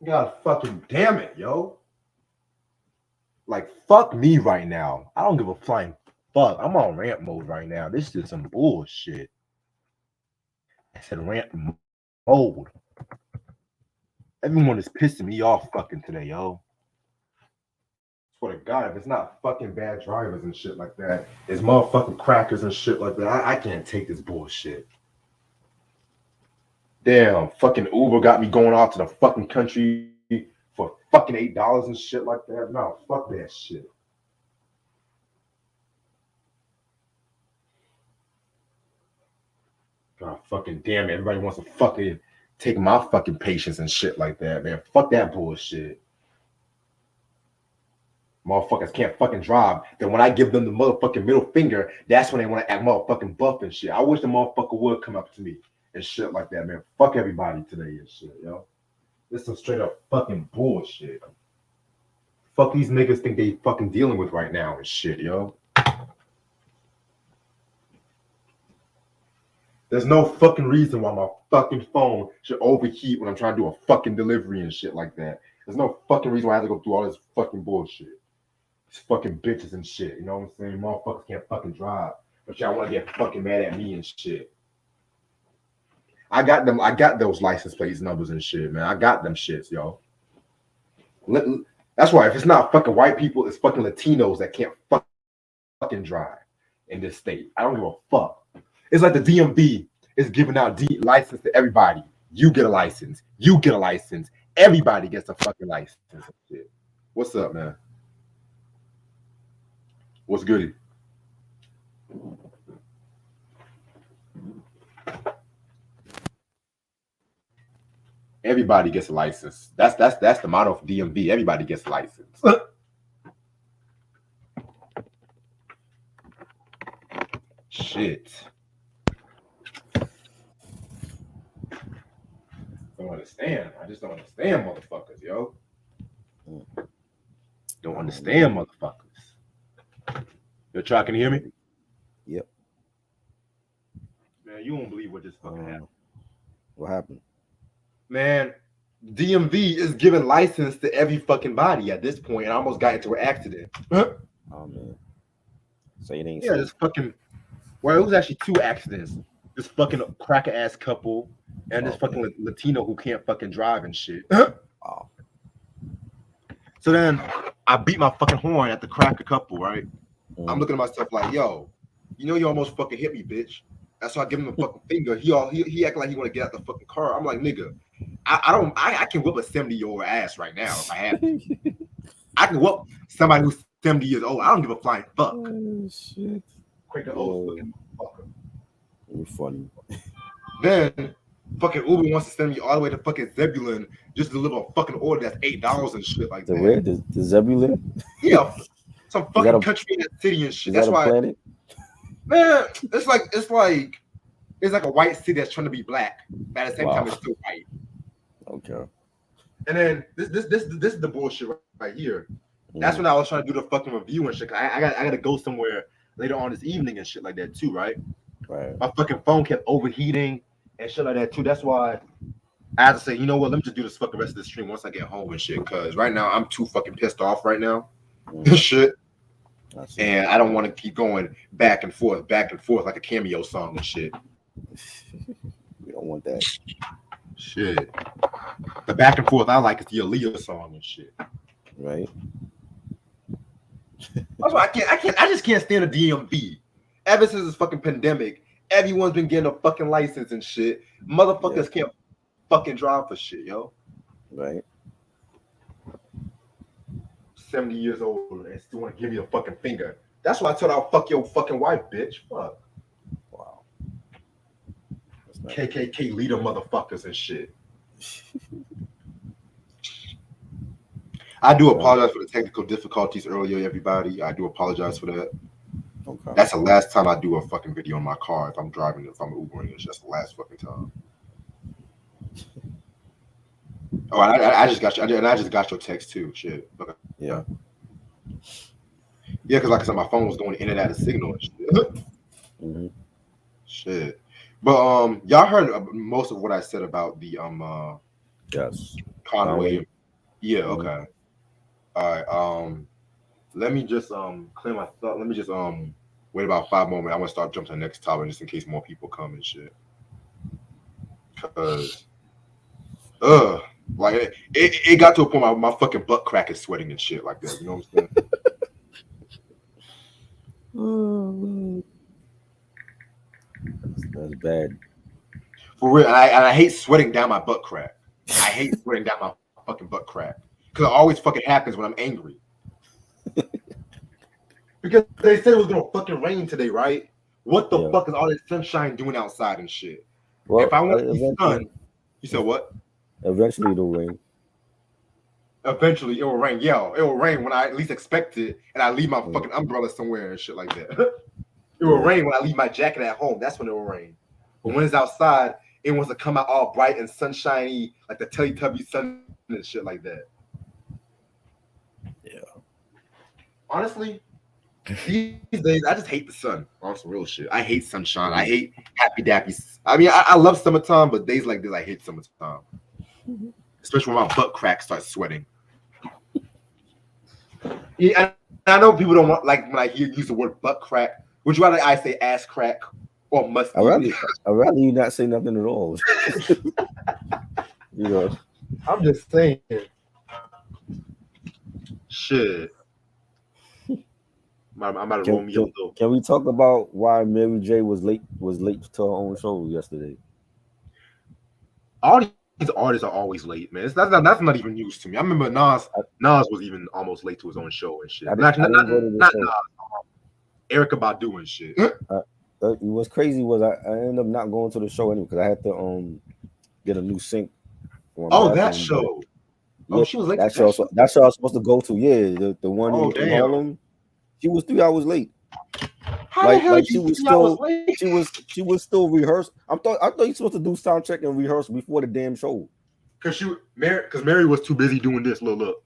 God fucking damn it, yo. Like, fuck me right now. I don't give a flying fuck. I'm on rant mode right now. This is some bullshit. I said rant mode. Everyone is pissing me off fucking today, yo. Swear to God, if it's not fucking bad drivers and shit like that, it's motherfucking crackers and shit like that. I can't take this bullshit. Damn, fucking Uber got me going off to the fucking country for fucking $8 and shit like that. No, fuck that shit. God fucking damn it. Everybody wants to fucking take my fucking patience and shit like that, man. Fuck that bullshit. Motherfuckers can't fucking drive. Then when I give them the motherfucking middle finger, that's when they want to act motherfucking buff and shit. I wish the motherfucker would come up to me and shit like that, man. Fuck everybody today and shit, yo. This is some straight up fucking bullshit. Fuck these niggas think they fucking dealing with right now and shit, yo. There's no fucking reason why my fucking phone should overheat when I'm trying to do a fucking delivery and shit like that. There's no fucking reason why I have to go through all this fucking bullshit. These fucking bitches and shit, you know what I'm saying? Motherfuckers can't fucking drive, but y'all want to get fucking mad at me and shit. I got them. I got those license plates numbers and shit, man. I got them shits, yo. That's why if it's not fucking white people, it's fucking Latinos that can't fucking drive in this state. I don't give a fuck. It's like the DMV is giving out license to everybody. You get a license. You get a license. Everybody gets a fucking license. Shit. What's up, man? What's goody? Everybody gets a license. That's the motto of DMV. Everybody gets a license. Shit. Don't understand. I just don't understand motherfuckers, yo. Don't understand motherfuckers. Yo, Chuck, can you hear me? Yep. Man, you won't believe what just fucking happened. What happened? Man, DMV is giving license to every fucking body at this point, and I almost got into an accident. Oh man. So you didn't. Yeah, this fucking. Well, it was actually two accidents. This fucking cracker ass couple and this fucking Latino who can't fucking drive and shit. Oh. So then I beat my fucking horn at the cracker couple, right? I'm looking at myself like, yo, you know you almost fucking hit me, bitch. That's why I give him a fucking finger. He acting like he want to get out the fucking car. I'm like, nigga, I can whip a 70-year-old ass right now if I have to. I can whip somebody who's 70 years old. I don't give a flying fuck. Oh shit. Quaker old fucking motherfucker. You're funny. Then fucking Uber wants to send me all the way to fucking Zebulon just to deliver a fucking order that's $8 and shit like The that. where? The Zebulon? Yeah, some fucking country in that city and shit. Is That's that a why, planet? man. It's like a white city that's trying to be black, but at the same time it's still white. Okay. And then this is the bullshit right here. That's when I was trying to do the fucking review and shit. I got to go somewhere later on this evening and shit like that too, right? Right. My fucking phone kept overheating and shit like that too. That's why I had to say, you know what? Let me just do this fucking rest of the stream once I get home and shit. Cause right now I'm too fucking pissed off right now. Shit. And I don't want to keep going back and forth like a cameo song and shit. We don't want that. Shit. The back and forth I like is the Aaliyah song and shit. Right. That's why I just can't stand the DMV. Ever since this fucking pandemic, everyone's been getting a fucking license and shit. Motherfuckers can't fucking drive for shit, yo. Right. 70 years old and still want to give you a fucking finger. That's why I told her I'll fuck your fucking wife, bitch. Fuck. Wow. KKK leader motherfuckers and shit. I do apologize for the technical difficulties earlier, everybody. I do apologize for that. Okay. That's the last time I do a fucking video in my car if I'm driving, if I'm Ubering. It's just the last fucking time. Oh, I just got you, and I just got your text too. Shit. Okay. Yeah. Yeah, because like I said, my phone was going in and out of signal and shit. Shit. But y'all heard most of what I said about the yes Conway. Yeah, Mhm. okay. All right. Let me just clear my thought. Let me just wait about 5 more minutes. I want to start jumping to the next topic just in case more people come and shit. Cause like it got to a point my fucking butt crack is sweating and shit like that. You know what I'm saying? Oh, that's bad. For real. And I hate sweating down my butt crack. I hate sweating down my fucking butt crack. Cause it always fucking happens when I'm angry. Because they said it was gonna fucking rain today, right? What the fuck is all this sunshine doing outside and shit? Well, If I want to see eventually, sun, you said what? eventually it'll rain. Eventually it will rain. Yo, it will rain when I at least expect it, and I leave my fucking umbrella somewhere and shit like that. It will rain when I leave my jacket at home. That's when it will rain. But when it's outside, it wants to come out all bright and sunshiny, like the Teletubby sun and shit like that. Yeah. Honestly, these days I just hate the sun. On some real shit. I hate sunshine. I hate happy dappy. I mean, I love summertime, but days like this, I hate summertime. Especially when my butt crack starts sweating. Yeah, I know people don't want, like, when I use the word butt crack. Would you rather I say ass crack or must? I'd rather you not say nothing at all. You know. I'm just saying. Shit. I'm about to roll me a little. Can we talk about why Mary J was late to her own show yesterday? All these artists are always late, man. That's not even news to me. I remember Nas was even almost late to his own show and shit. Not Nas, Erykah Badu and shit. What's crazy was I ended up not going to the show anyway because I had to get a new sink. That show. Yeah, she was late. That show I was supposed to go to. Yeah, the one in Harlem. She was 3 hours late. How the hell she was still rehearsed. I thought you were supposed to do sound check and rehearse before the damn show. Because Mary was too busy doing this. Look.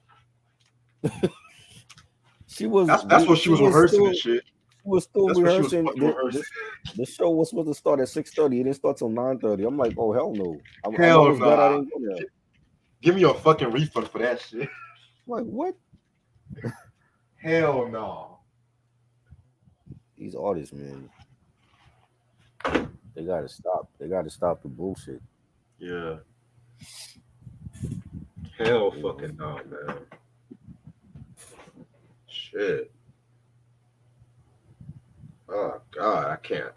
She was. That's what she was rehearsing and shit. She was still rehearsing. The show was supposed to start at 6:30. It didn't start till 9:30. I'm like, oh hell no. Hell no. Glad I didn't go there. Give me a fucking refund for that shit. I'm like, what? Hell no. These artists, man. They gotta stop. They gotta stop the bullshit. Yeah. Hell fucking no, man. Shit. Oh God, I can't.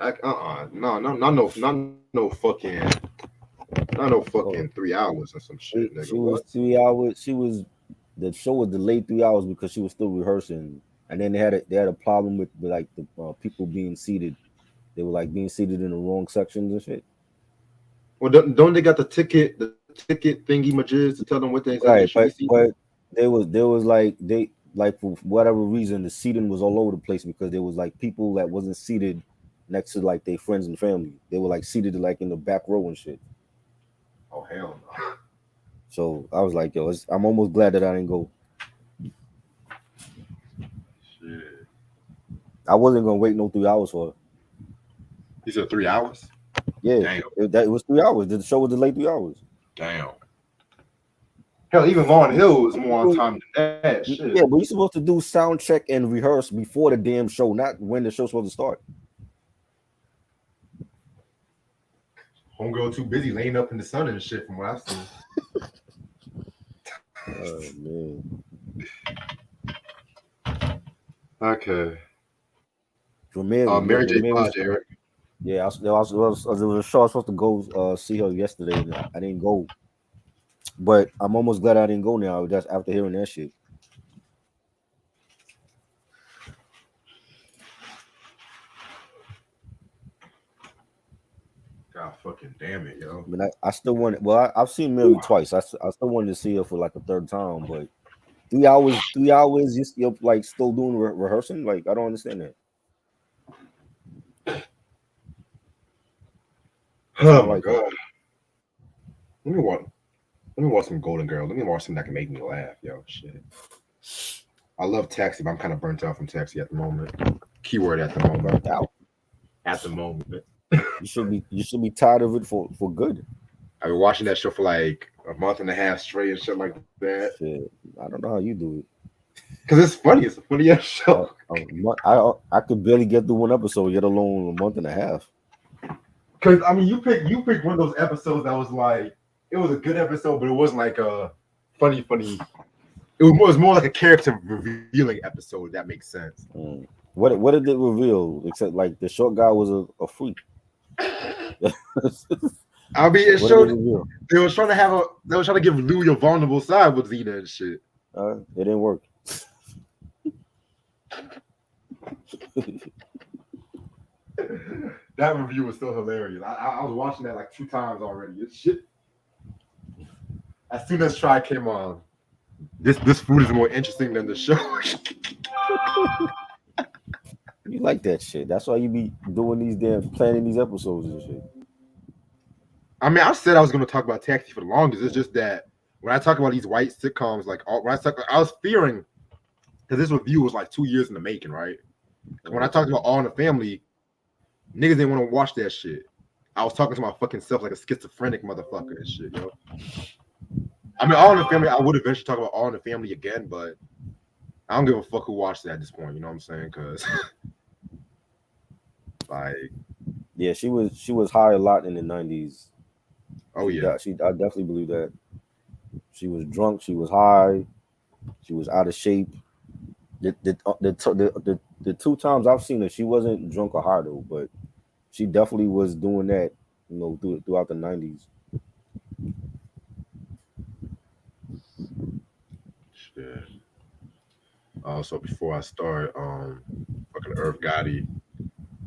No fucking 3 hours or some shit, nigga. She was 3 hours. The show was delayed 3 hours because she was still rehearsing, and then they had a problem with like the people being seated. They were like being seated in the wrong sections and shit. Well, don't they got the ticket thingy majors to tell them what they right? But there was like for whatever reason the seating was all over the place because there was like people that wasn't seated next to like their friends and family. They were like seated like in the back row and shit. Oh hell no. So I was like, yo, I'm almost glad that I didn't go. Shit. I wasn't gonna wait no 3 hours for her. You said 3 hours? Yeah, it was 3 hours. The show was delayed 3 hours. Damn. Hell, even Lauryn Hill was more on time than that. Shit. Yeah, but you're supposed to do sound check and rehearse before the damn show, not when the show's supposed to start. Homegirl too busy laying up in the sun and shit from what I've seen. Oh man. Okay. For Mary J. Blige, Eric. Yeah, there was a show I was supposed to go see her yesterday. And I didn't go, but I'm almost glad I didn't go now. Just after hearing that shit. God fucking damn it, yo. I mean, I still want it. Well, I've seen Mary twice. I still wanted to see her for like a third time, but 3 hours, you're like still doing rehearsing. Like I don't understand that. Oh my God. Let me watch some Golden Girl. Let me watch something that can make me laugh, yo. Shit. I love Taxi, but I'm kind of burnt out from Taxi at the moment. Keyword at the moment. At the moment. You should be tired of it for good. I've been watching that show for like a month and a half straight and shit like that. Shit, I don't know how you do it. Cause it's funny. It's a funny ass show. I could barely get through one episode, yet alone a month and a half. Cause I mean, you picked one of those episodes that was like it was a good episode, but it wasn't like a funny. It was more like a character revealing episode. If that makes sense. What did it reveal? Except like the short guy was a freak. I mean, it showed they were trying to give Louis a vulnerable side with Xena and shit. It didn't work. That review was still hilarious. I was watching that like 2 times already. It's shit. As soon as Try came on, this food is more interesting than the show. You like that shit. That's why you be doing these planning these episodes and shit. I mean, I said I was going to talk about Taxi for the longest. It's just that when I talk about these white sitcoms, like I was fearing because this review was like 2 years in the making, right? When I talked about All in the Family, niggas didn't want to watch that shit. I was talking to my fucking self like a schizophrenic motherfucker and shit, yo. I mean, All in the Family, I would eventually talk about All in the Family again, but I don't give a fuck who watched it at this point. You know what I'm saying? Because, like, yeah, she was high a lot in the 90s. Oh yeah, I definitely believe that. She was drunk. She was high. She was out of shape. The 2 times I've seen her, she wasn't drunk or high though, but she definitely was doing that, you know, throughout the 90s. Shit. Also, before I start, fucking Irv Gotti,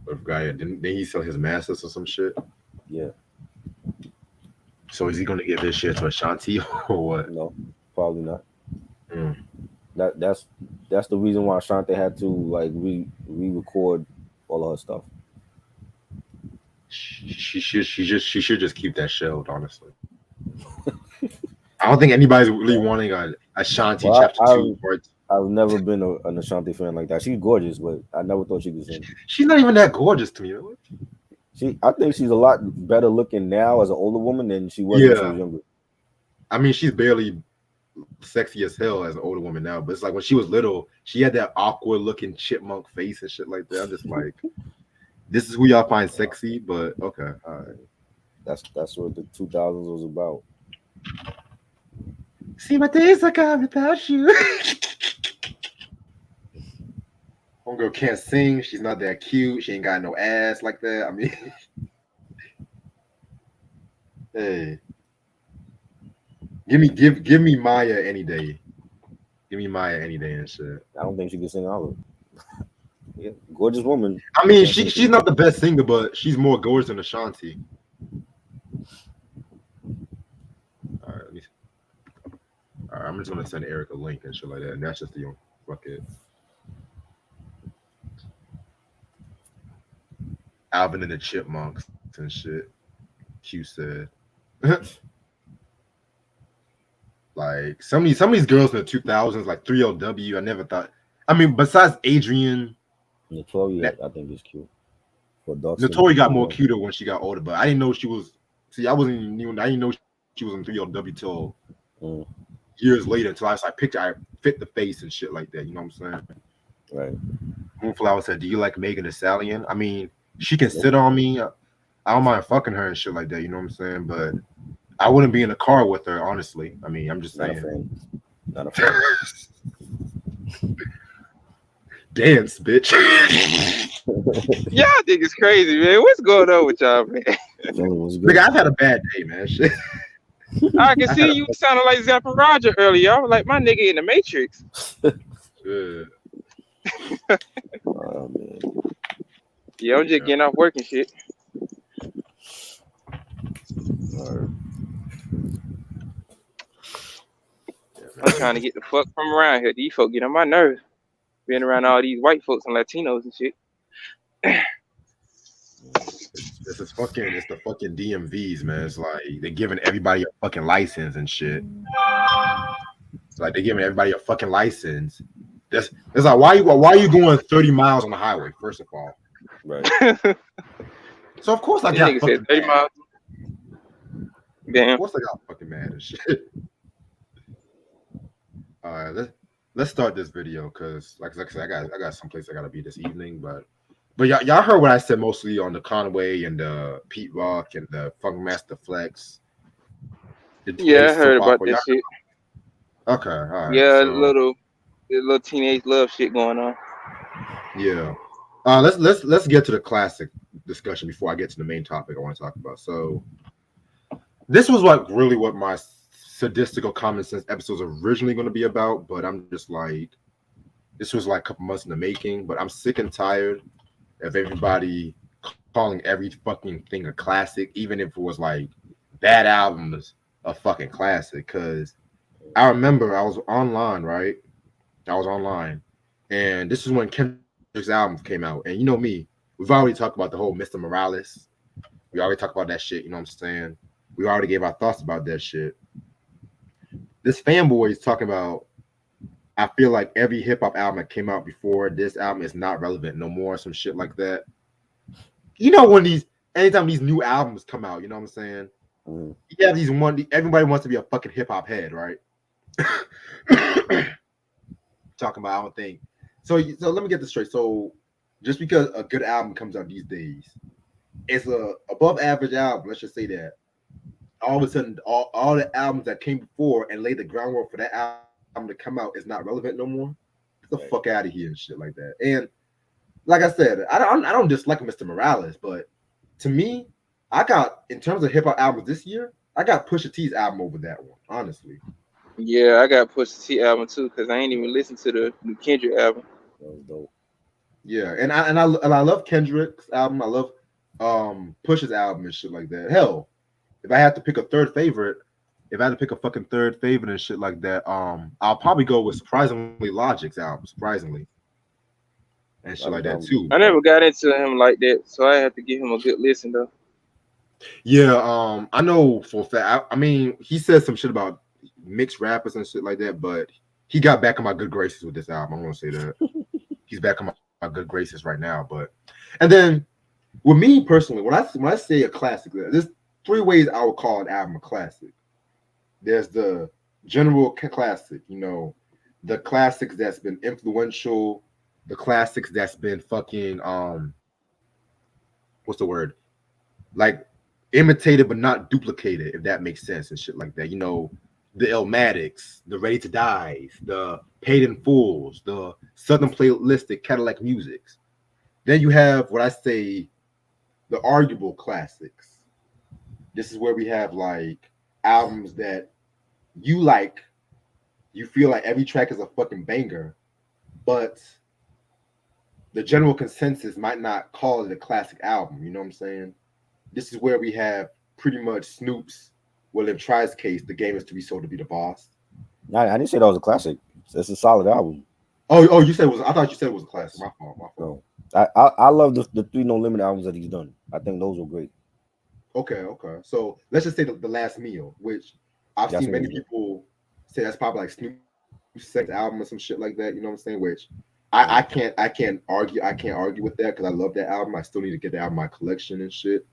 didn't he sell his masters or some shit? Yeah. So is he gonna give his shit to Ashanti or what? No, probably not. That's the reason why Ashanti had to like re-record all of her stuff. She should just keep that shelved, honestly. I don't think anybody's really wanting a Ashanti chapter 2 part. I've never been an Ashanti fan like that. She's gorgeous, but I never thought she could sing. She's not even that gorgeous to me. I think she's a lot better looking now as an older woman than she was when she was younger. I mean, she's barely sexy as hell as an older woman now, but it's like when she was little, she had that awkward looking chipmunk face and shit like that. I'm just like, this is who y'all find sexy, but okay, all right. That's what the 2000s was about. See my days are gone without you. Homegirl can't sing. She's not that cute. She ain't got no ass like that. I mean, hey, give me Maya any day. Give me Maya any day and shit. I don't think she can sing all of it. Yeah, gorgeous woman. I mean, she's not the best singer, but she's more gorgeous than Ashanti. All right, I'm just gonna send Eric a link and shit like that, and that's just the fuck it. Alvin and the Chipmunks and shit. Q said, like some of these girls in the 2000s, like 3LW. I never thought. I mean, besides Adrian, Notori, I think is cute. Notori got more cuter when she got older, but I didn't know she was. See, I didn't know she was in 3LW till years later. Until I fit the face and shit like that. You know what I'm saying? Right. Moonflower said, "Do you like Megan Thee Stallion?" I mean, she can sit on me. I don't mind fucking her and shit like that. You know what I'm saying? But I wouldn't be in a car with her, honestly. I mean, I'm just saying. Not a fan. Dance, bitch. Y'all think it's crazy, man. What's going on with y'all, man? Nigga, I've had a bad day, man. Shit. I can see you sounding like Zappa Roger earlier. I was like, my nigga in the Matrix. Oh, man. Yeah, I'm just getting off work and shit. Right. I'm trying to get the fuck from around here. These folk get on my nerves. Being around all these white folks and Latinos and shit. It's the fucking DMVs, man. It's like they're giving everybody a fucking license and shit. It's like they're giving everybody a fucking license. It's like why are you going 30 miles on the highway? First of all, right. So of course I got 30 miles. Damn. What's I got fucking mad and shit. All right, let's start this video because, like I said, I got someplace I gotta be this evening. But y'all heard what I said mostly on the Conway and the Pete Rock and the Funkmaster Flex, the Yeah, I teenage heard soap about opera. this shit. Okay, all right. Yeah, So little teenage love shit going on. yeah, let's get to the classic discussion before I get to the main topic I want to talk about. So this was what my sadistical common sense episodes originally going to be about, but I'm just like, this was like a couple months in the making. But I'm sick and tired of everybody calling every fucking thing a classic, even if it was like bad albums a fucking classic. Because I remember I was online, right? I was online, and this is when Kendrick's album came out. And you know me, we've already talked about the whole Mr. Morales. We already talked about that shit. You know what I'm saying? We already gave our thoughts about that shit. This fanboy is talking about. I feel like every hip hop album that came out before this album is not relevant no more. Some shit like that. You know when anytime these new albums come out, you know what I'm saying? Yeah, everybody wants to be a fucking hip hop head, right? Talking about I don't think so let me get this straight. So just because a good album comes out these days, it's a above average album, let's just say that. All of a sudden, all the albums that came before and laid the groundwork for that album to come out is not relevant no more. Get the fuck out of here and shit like that. And like I said, I don't dislike Mr. Morales, but to me, I got in terms of hip hop albums this year, I got Pusha T's album over that one, honestly. Yeah, I got Pusha T album too because I ain't even listened to the new Kendrick album. That was dope. Yeah, and I love Kendrick's album. I love Pusha's album and shit like that. Hell, if I had to pick a third favorite, if I had to pick a fucking third favorite and shit like that, I'll probably go with surprisingly Logic's album, surprisingly, and shit like that too. I never got into him like that, so I have to give him a good listen though. Yeah, I know for a fact. I mean, he said some shit about mixed rappers and shit like that, but he got back in my good graces with this album. I'm gonna say that he's back in my good graces right now. And then with me personally, when I say a classic, there's three ways I would call an album a classic. There's the general classic, you know, the classics that's been influential, the classics that's been fucking what's the word? Like imitated but not duplicated, if that makes sense and shit like that. You know, the Illmatics, the Ready to Dies, the Paid in Fools, the Southern Playlistic Cadillac Musics. Then you have what I say the arguable classics. This is where we have like albums that you like, you feel like every track is a fucking banger, but the general consensus might not call it a classic album. You know what I'm saying? This is where we have pretty much Snoop's William Try's case, The Game Is to Be Sold to Be the Boss. I didn't say that was a classic. It's a solid album. Oh, you said it was. I thought you said it was a classic. My fault. No, I love the 3 No Limit albums that he's done. I think those were great. Okay. So let's just say the Last Meal, which I've seen many people say that's probably like Snoop's second album or some shit like that. You know what I'm saying? Which I can't argue with that because I love that album. I still need to get that out of my collection and shit.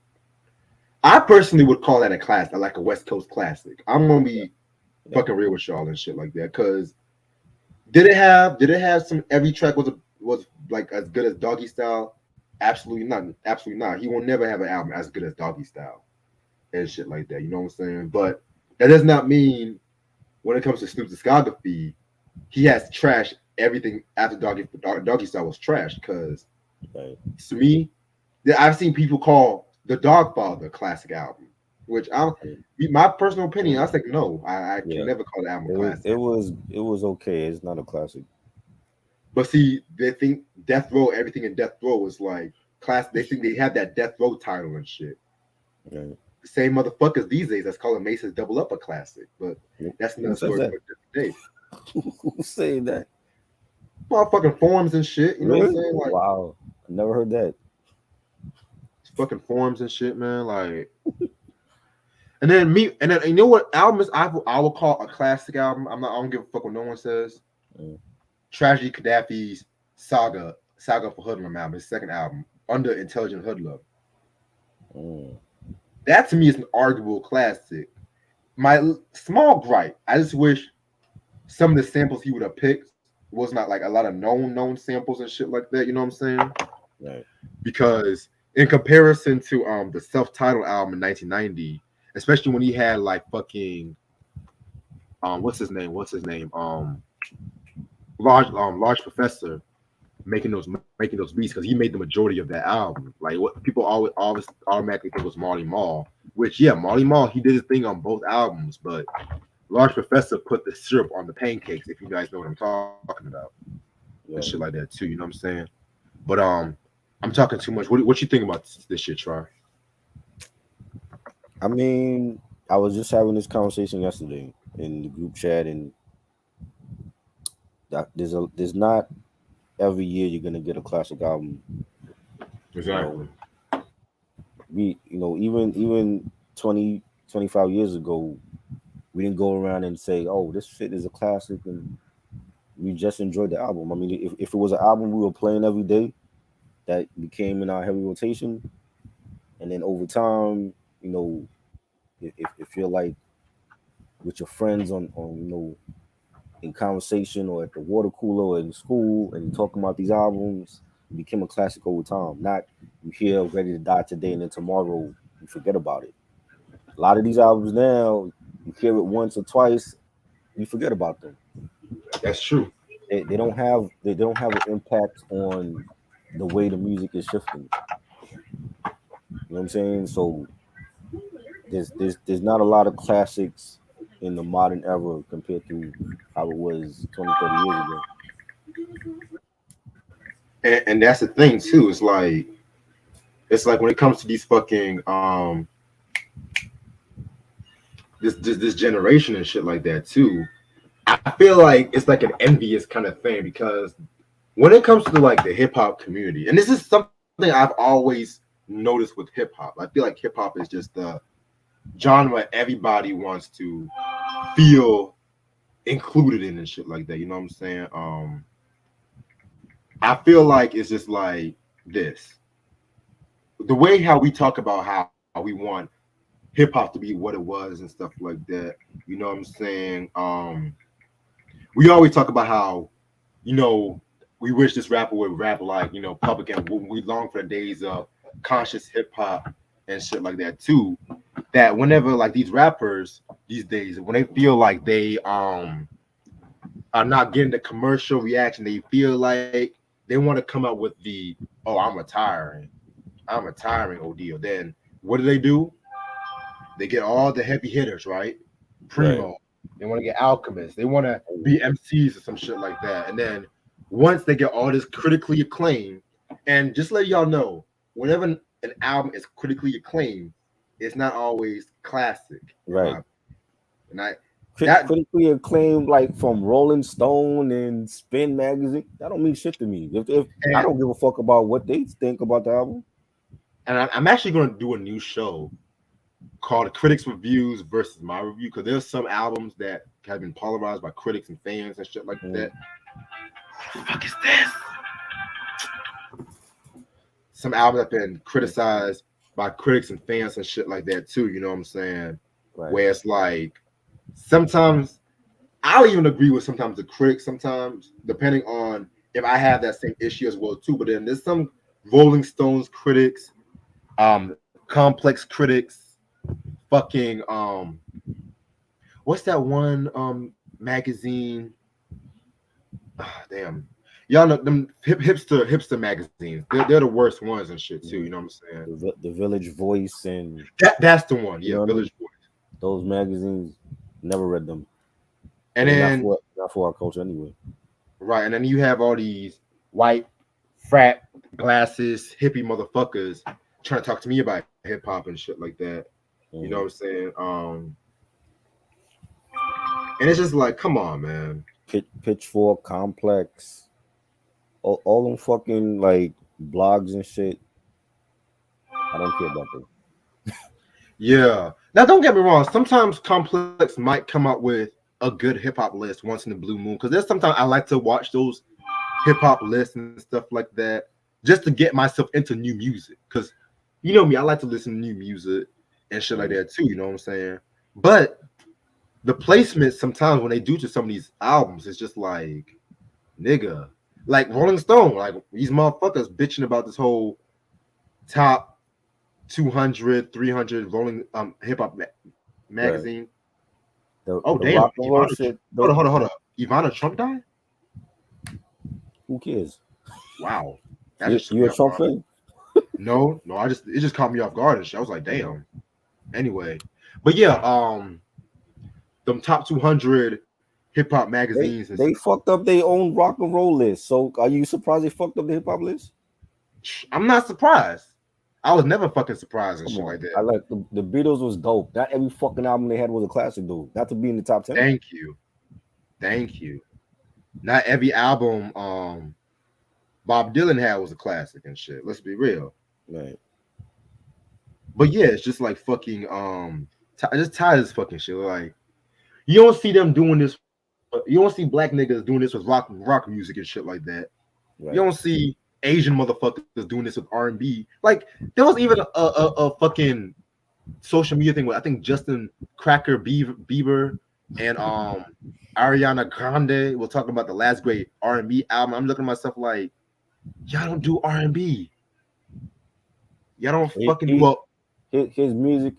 I personally would call that a classic, like a West Coast classic. I'm gonna be fucking real with y'all and shit like that. Cause did it have some every track was like as good as Doggy Style? Absolutely not. Absolutely not. He will never have an album as good as Doggy Style and shit like that. You know what I'm saying? But that does not mean when it comes to Snoop's discography, he has trashed everything after Doggy Style was trash. Because to me, I've seen people call The Dogfather a classic album, which my personal opinion, I was like, no, I can never call the album a classic. It was okay. It's not a classic. But see, they think Death Row, everything in Death Row is like class. They think they have that Death Row title and shit. Right. The same motherfuckers these days that's calling Mace's Double Up a classic, but that's another story for a different day. Who's saying that? Motherfucking forums and shit. You know what I'm saying? Like, wow, I never heard that. Fucking forums and shit, man. Like, and then you know what album I will call a classic album. I don't give a fuck what no one says. Tragedy Gaddafi's Saga for Hoodlum album, his second album, Under Intelligent Hoodlum. That to me is an arguable classic. my small gripe, I just wish some of the samples he would have picked was not like a lot of known samples and shit like that. You know what I'm saying? Right. Because in comparison to the self-titled album in 1990, especially when he had like fucking what's his name large professor making those beats because he made the majority of that album. Like what people always automatically think was Marley Marl, which yeah, Marley Marl he did his thing on both albums, but Large Professor put the syrup on the pancakes. If you guys know what I'm talking about, and Yeah. shit like that too. You know what I'm saying? But I'm talking too much. What you think about this shit, Try? I mean, I was just having this conversation yesterday in the group chat, and that there's not every year you're gonna get a classic album. You know, Exactly. even 20, 25 years ago, we didn't go around and say, "Oh, this shit is a classic," and we just enjoyed the album. I mean, if it was an album we were playing every day that became in our heavy rotation, and then over time, if you're like with your friends on in conversation or at the water cooler or in school and you're talking about these albums, it became a classic over time. Not you hear Ready to Die today and then tomorrow you forget about it. A lot of these albums now, you hear it once or twice, you forget about them. That's true. They don't have an impact on the way the music is shifting. You know what I'm saying? So there's not a lot of classics in the modern era compared to how it was 20, 30 years ago. And that's the thing too. It's like when it comes to these fucking this generation and shit like that too. I feel like it's like an envious kind of thing because when it comes to like the hip hop community, and this is something I've always noticed with hip hop. I feel like hip hop is just the genre everybody wants to feel included in and shit like that. You know what I'm saying? I feel like it's just like this. The way how we talk about how we want hip hop to be what it was and stuff like that. You know what I'm saying? We always talk about how, you know, we wish this rapper would rap like, public and we long for the days of conscious hip hop and shit like that too. That whenever like these rappers these days, when they feel like they are not getting the commercial reaction, they feel like they want to come out with the oh I'm retiring OD. Then what do? They get all the heavy hitters, right? Right. Primo. They want to get Alchemist. They want to be MCs or some shit like that. And then once they get all this critically acclaimed, and just let y'all know, whenever an album is critically acclaimed, it's not always classic. Right. And that Critically acclaimed, like from Rolling Stone and Spin magazine, that don't mean shit to me. If I and, don't give a fuck about what they think about the album. and I'm actually going to do a new show called Critics Reviews versus My Review because there's some albums that have been polarized by critics and fans and shit like that. What the fuck is this? Some albums have been criticized by critics and fans and shit like that too. You know what I'm saying? Right. Where it's like sometimes I'll even agree with sometimes the critics. Sometimes depending on if I have that same issue as well too. But then there's some Rolling Stones critics, complex critics, fucking what's that one magazine? Damn, y'all know them hipster magazines. They're the worst ones and shit too. You know what I'm saying? The Village Voice and That's the one. Yeah, you know Village Voice. those magazines, never read them. And then not for our culture anyway. right, and then you have all these white frat glasses hippie motherfuckers trying to talk to me about hip hop and shit like that. You know what I'm saying? And it's just like, come on, man. Pitchfork, Complex, all them fucking like blogs and shit. I don't care about them. Yeah. Now, don't get me wrong. Sometimes Complex might come out with a good hip hop list once in the blue moon. Because there's sometimes I like to watch those hip hop lists and stuff like that just to get myself into new music. Because you know me, I like to listen to new music and shit like that too. You know what I'm saying? But the placement sometimes when they do to some of these albums, it's just like, nigga, like Rolling Stone, like these motherfuckers bitching about this whole top 200, 300 Rolling hip hop Right. magazine. The Oh damn, rock and roll shit. Hold on. Ivana Trump died? Who cares? Wow. That You, just took you me a off Trump guard. fan? No, it just caught me off guard and shit. I was like, damn. Anyway. But yeah, them top 200 hip hop magazines and They fucked up their own rock and roll list. So are you surprised they fucked up the hip hop list? I'm not surprised. I was never fucking surprised and Come shit on. like that. I like the Beatles was dope. Not every fucking album they had was a classic, dude. Not to be in the top 10. Thank you. Thank you. Not every album Bob Dylan had was a classic and shit. Let's be real. Right. But yeah, it's just like fucking just tired of this fucking shit. Like you don't see them doing this. You don't see black niggas doing this with rock music and shit like that. Right. You don't see Asian motherfuckers doing this with R&B. Like there was even a fucking social media thing with I think Justin Cracker Bieber and Ariana Grande were talking about the last great R&B album. I'm looking at myself like, y'all don't do R&B. Y'all don't fucking do well. His music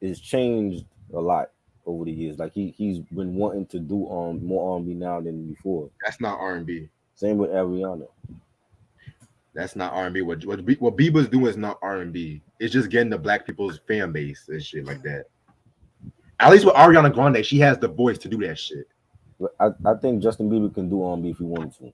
is changed a lot over the years. Like he's been wanting to do more R&B now than before. That's not R&B. Same with Ariana. That's not R&B. What Bieber's doing is not R&B. It's just getting the black people's fan base and shit like that. At least with Ariana Grande, she has the voice to do that shit. But I think Justin Bieber can do R&B if he wanted to.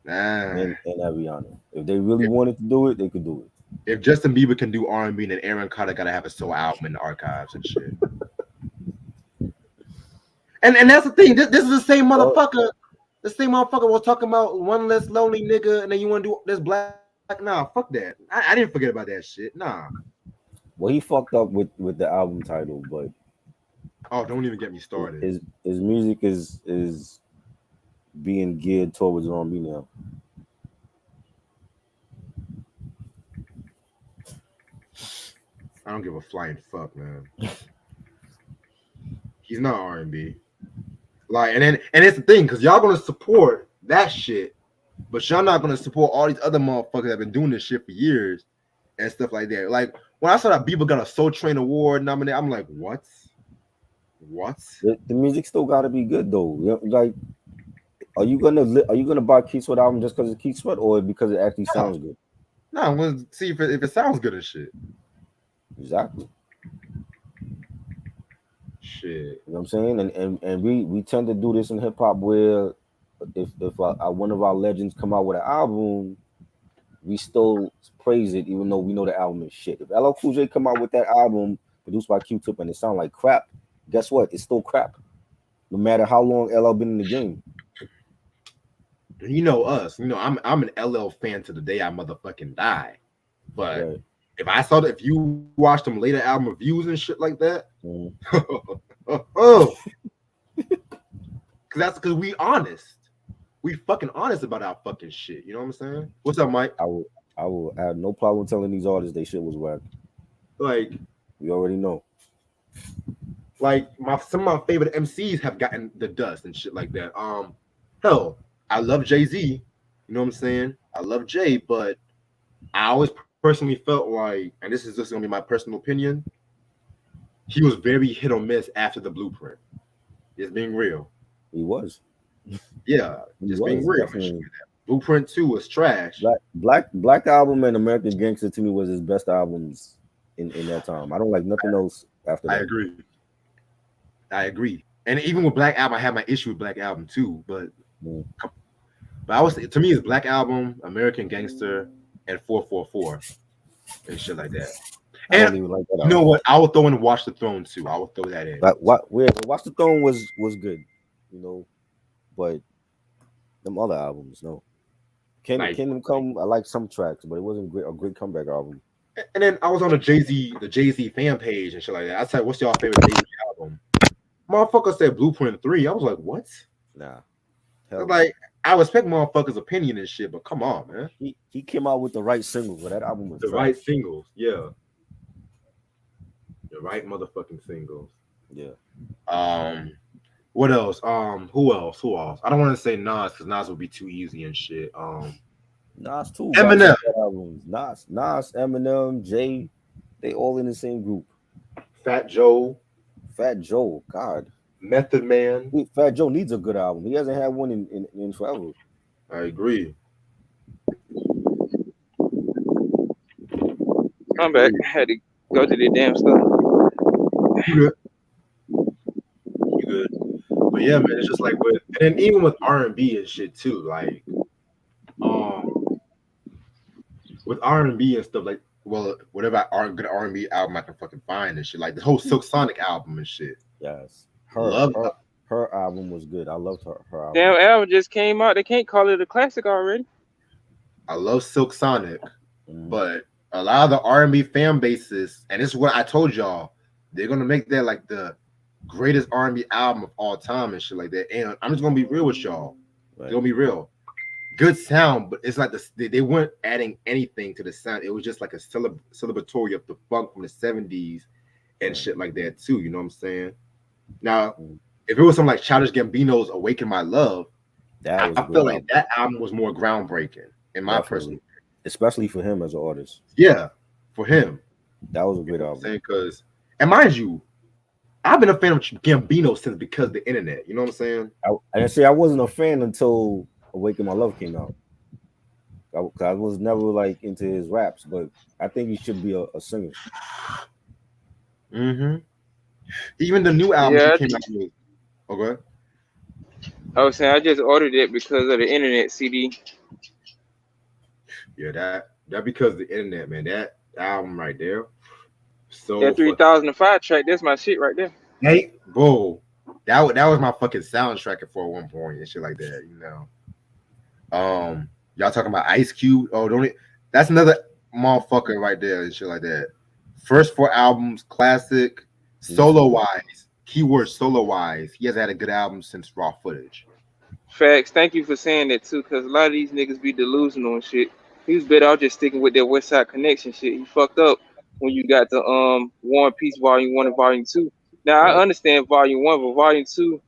Nah. And Ariana. If they really wanted to do it, they could do it. If Justin Bieber can do R&B, then Aaron Carter gotta have a solo album in the archives and shit. And that's the thing. This is the same motherfucker. The same motherfucker was talking about one less lonely nigga, and then you want to do this black. Nah, fuck that. I didn't forget about that shit. Nah. Well, he fucked up with the album title, but oh, don't even get me started. His music is being geared towards R&B now. I don't give a flying fuck, man. He's not R&B. Like, and it's the thing, because y'all gonna support that shit, but y'all not gonna support all these other motherfuckers that have been doing this shit for years and stuff like that. Like when I saw that Bieber got a Soul Train Award nominated, I'm like, what? The music still gotta be good though. Like, are you gonna buy Keith Sweat album just because it's Keith Sweat or because it actually sounds good? No, I'm gonna see if it sounds good as shit. Exactly. Shit. You know what I'm saying? And we tend to do this in hip hop where if one of our legends come out with an album, we still praise it even though we know the album is shit. If LL Cool J come out with that album produced by Q-Tip and it sound like crap, guess what? It's still crap. No matter how long LL been in the game. You know us. You know I'm an LL fan to the day I motherfucking die. But right. If you watch them later album reviews and shit like that, because we honest. We fucking honest about our fucking shit. You know what I'm saying? What's up, Mike? I will have no problem telling these artists they shit was whack. Like we already know. Like some of my favorite MCs have gotten the dust and shit like that. Hell, I love Jay-Z. You know what I'm saying? I love Jay, but I always personally felt like, and this is just gonna be my personal opinion, he was very hit or miss after the Blueprint. Just being real. He was. Yeah, just being real. Blueprint 2 was trash. Black Album and American Gangster to me was his best albums in that time. I don't like nothing else after that. I agree. And even with Black Album, I had my issue with Black Album too. But I was, to me, it's Black Album, American Gangster, and 444 and shit like that. And I don't even like that. You know what? I will throw in Watch the Throne too. I will throw that in. Watch the Throne was good, you know, but them other albums, no. Kingdom Come, I like some tracks, but it wasn't a great comeback album. And then I was on the Jay-Z fan page and shit like that. I said, "What's y'all favorite Jay-Z album?" Motherfucker said Blueprint 3. I was like, "What?" Nah. Like, I respect motherfuckers' opinion and shit, but come on, man. He came out with the right singles, but that album was right singles, yeah. The right motherfucking singles. Yeah. What else? Who else? Who else? I don't want to say Nas because Nas would be too easy and shit. Nas too got Eminem, some good albums. Nas, Eminem, Jay, they all in the same group. Fat Joe, Fat Joe, God, Method Man. Fat Joe needs a good album. He hasn't had one in forever. I agree. I'm back. Agree. Had to go to the damn stuff. You good? You good? But yeah, man, it's just like with, and then even with R&B and shit too. Like, um, with R&B and stuff, like, well, whatever good R&B album I can fucking find and shit, like the whole Silk Sonic album and shit. Yes, Love, her album was good. I loved her album. Damn album just came out. They can't call it a classic already. I love Silk Sonic, Mm. but a lot of the R&B fan bases, and this is what I told y'all, they're gonna make that like the greatest R&B album of all time and shit like that. And I'm just gonna be real with y'all. Right. They're gonna be real. Good sound, but it's like they weren't adding anything to the sound. It was just like a celebratory of the funk from the 70s and shit like that too. You know what I'm saying? Now, if it was something like Childish Gambino's "Awaken My Love," I feel like that album was more groundbreaking in my personal, especially for him as an artist. Yeah, for him, that was a great album. Because, and mind you, I've been a fan of Gambino since because of the internet. You know what I'm saying? I wasn't a fan until "Awaken My Love" came out. I was never like into his raps, but I think he should be a singer. Mm-hmm. Even the new album he came out with. Okay. I was saying I just ordered it because of the internet CD. Yeah, that because of the internet, man. That album right there. So that 3005 track, that's my shit right there. Hey, bro, that was my fucking soundtrack for one point and shit like that, you know. Y'all talking about Ice Cube? Oh, that's another motherfucker right there and shit like that. First 4 albums, classic. Solo wise, keyword solo wise, he hasn't had a good album since Raw Footage. Facts. Thank you for saying that too, because a lot of these niggas be delusional and shit. He was better off just sticking with that West Side Connection shit. He fucked up when you got the War and Peace Volume 1 and Volume 2. Now I understand Volume 1, but Volume 2,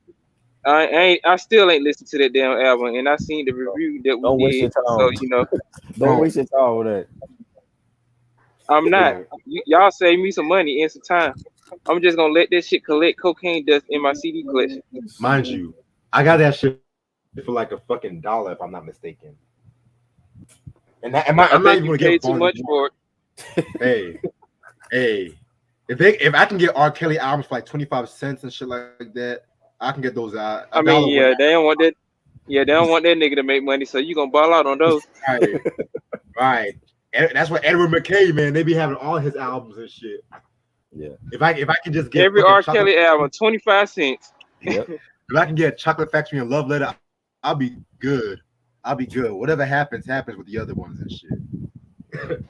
I still ain't listened to that damn album, and I seen the review that we did. So you know, don't waste your time with that. I'm not. Y'all save me some money and some time. I'm just gonna let that shit collect cocaine dust in my CD collection. Mind you, I got that shit for like a fucking $1 if I'm not mistaken. And I'm not even gonna get too much for it. hey, if I can get R. Kelly albums for like 25 cents and shit like that, I can get those out. I mean, yeah, they don't want that. Yeah, they don't want that nigga to make money, so you gonna ball out on those. Right. And that's what Edward McKay, man. They be having all his albums and shit. Yeah. If I can just get every R. Kelly album, 25 cents. Yep. If I can get Chocolate Factory and Love Letter, I'll be good. Whatever happens with the other ones and shit.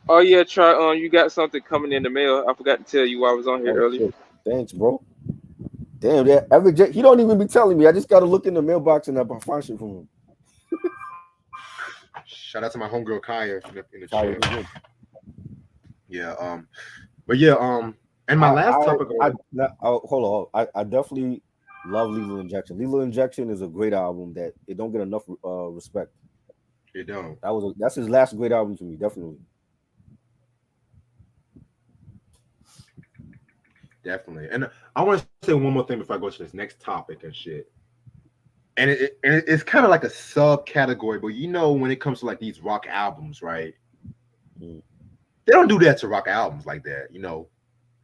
Oh yeah, try you got something coming in the mail. I forgot to tell you while I was on here earlier. Shit. Thanks, bro. Damn, that he don't even be telling me. I just gotta look in the mailbox and I find shit from him. Shout out to my homegirl Kaya in the chat. Yeah, but yeah, and my last topic. Hold on, I definitely love Lethal Injection. Lethal Injection is a great album that it don't get enough respect. It don't. That's his last great album to me, definitely. Definitely. And I want to say one more thing before I go to this next topic and shit. And it's kind of like a subcategory, but you know, when it comes to like these rock albums, right? They don't do that to rock albums like that, you know.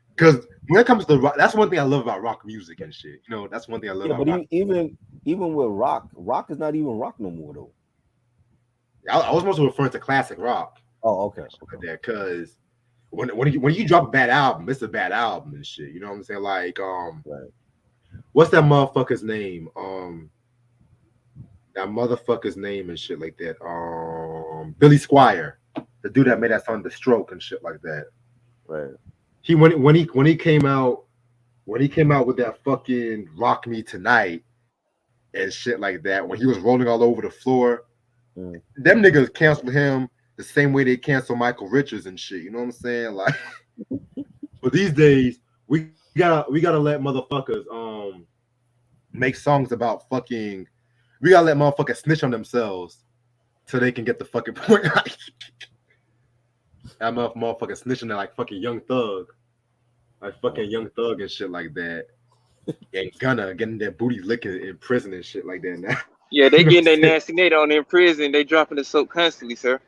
Because when it comes to rock, that's one thing I love about rock music and shit. You know, that's one thing I love about rock. Even with rock is not even rock no more though. I was mostly referring to classic rock. Oh, okay. Because when you drop a bad album, it's a bad album and shit. You know what I'm saying? Like, right. What's that motherfucker's name? That motherfucker's name and shit like that. Billy Squier, the dude that made that song "The Stroke" and shit like that. Right. When he came out with that fucking "Rock Me Tonight" and shit like that, when he was rolling all over the floor, them niggas canceled him the same way they cancel Michael Richards and shit. You know what I'm saying? Like, but these days we gotta let motherfuckers make songs about fucking. We gotta let motherfuckers snitch on themselves so they can get the fucking point. That motherfucker snitching at like fucking Young Thug, like fucking Young Thug and shit like that, and Gunna getting their booty licking in prison and shit like that. Now, Yeah, you they know what getting I'm their saying? nasty Nate on in prison. They dropping the soap constantly, sir.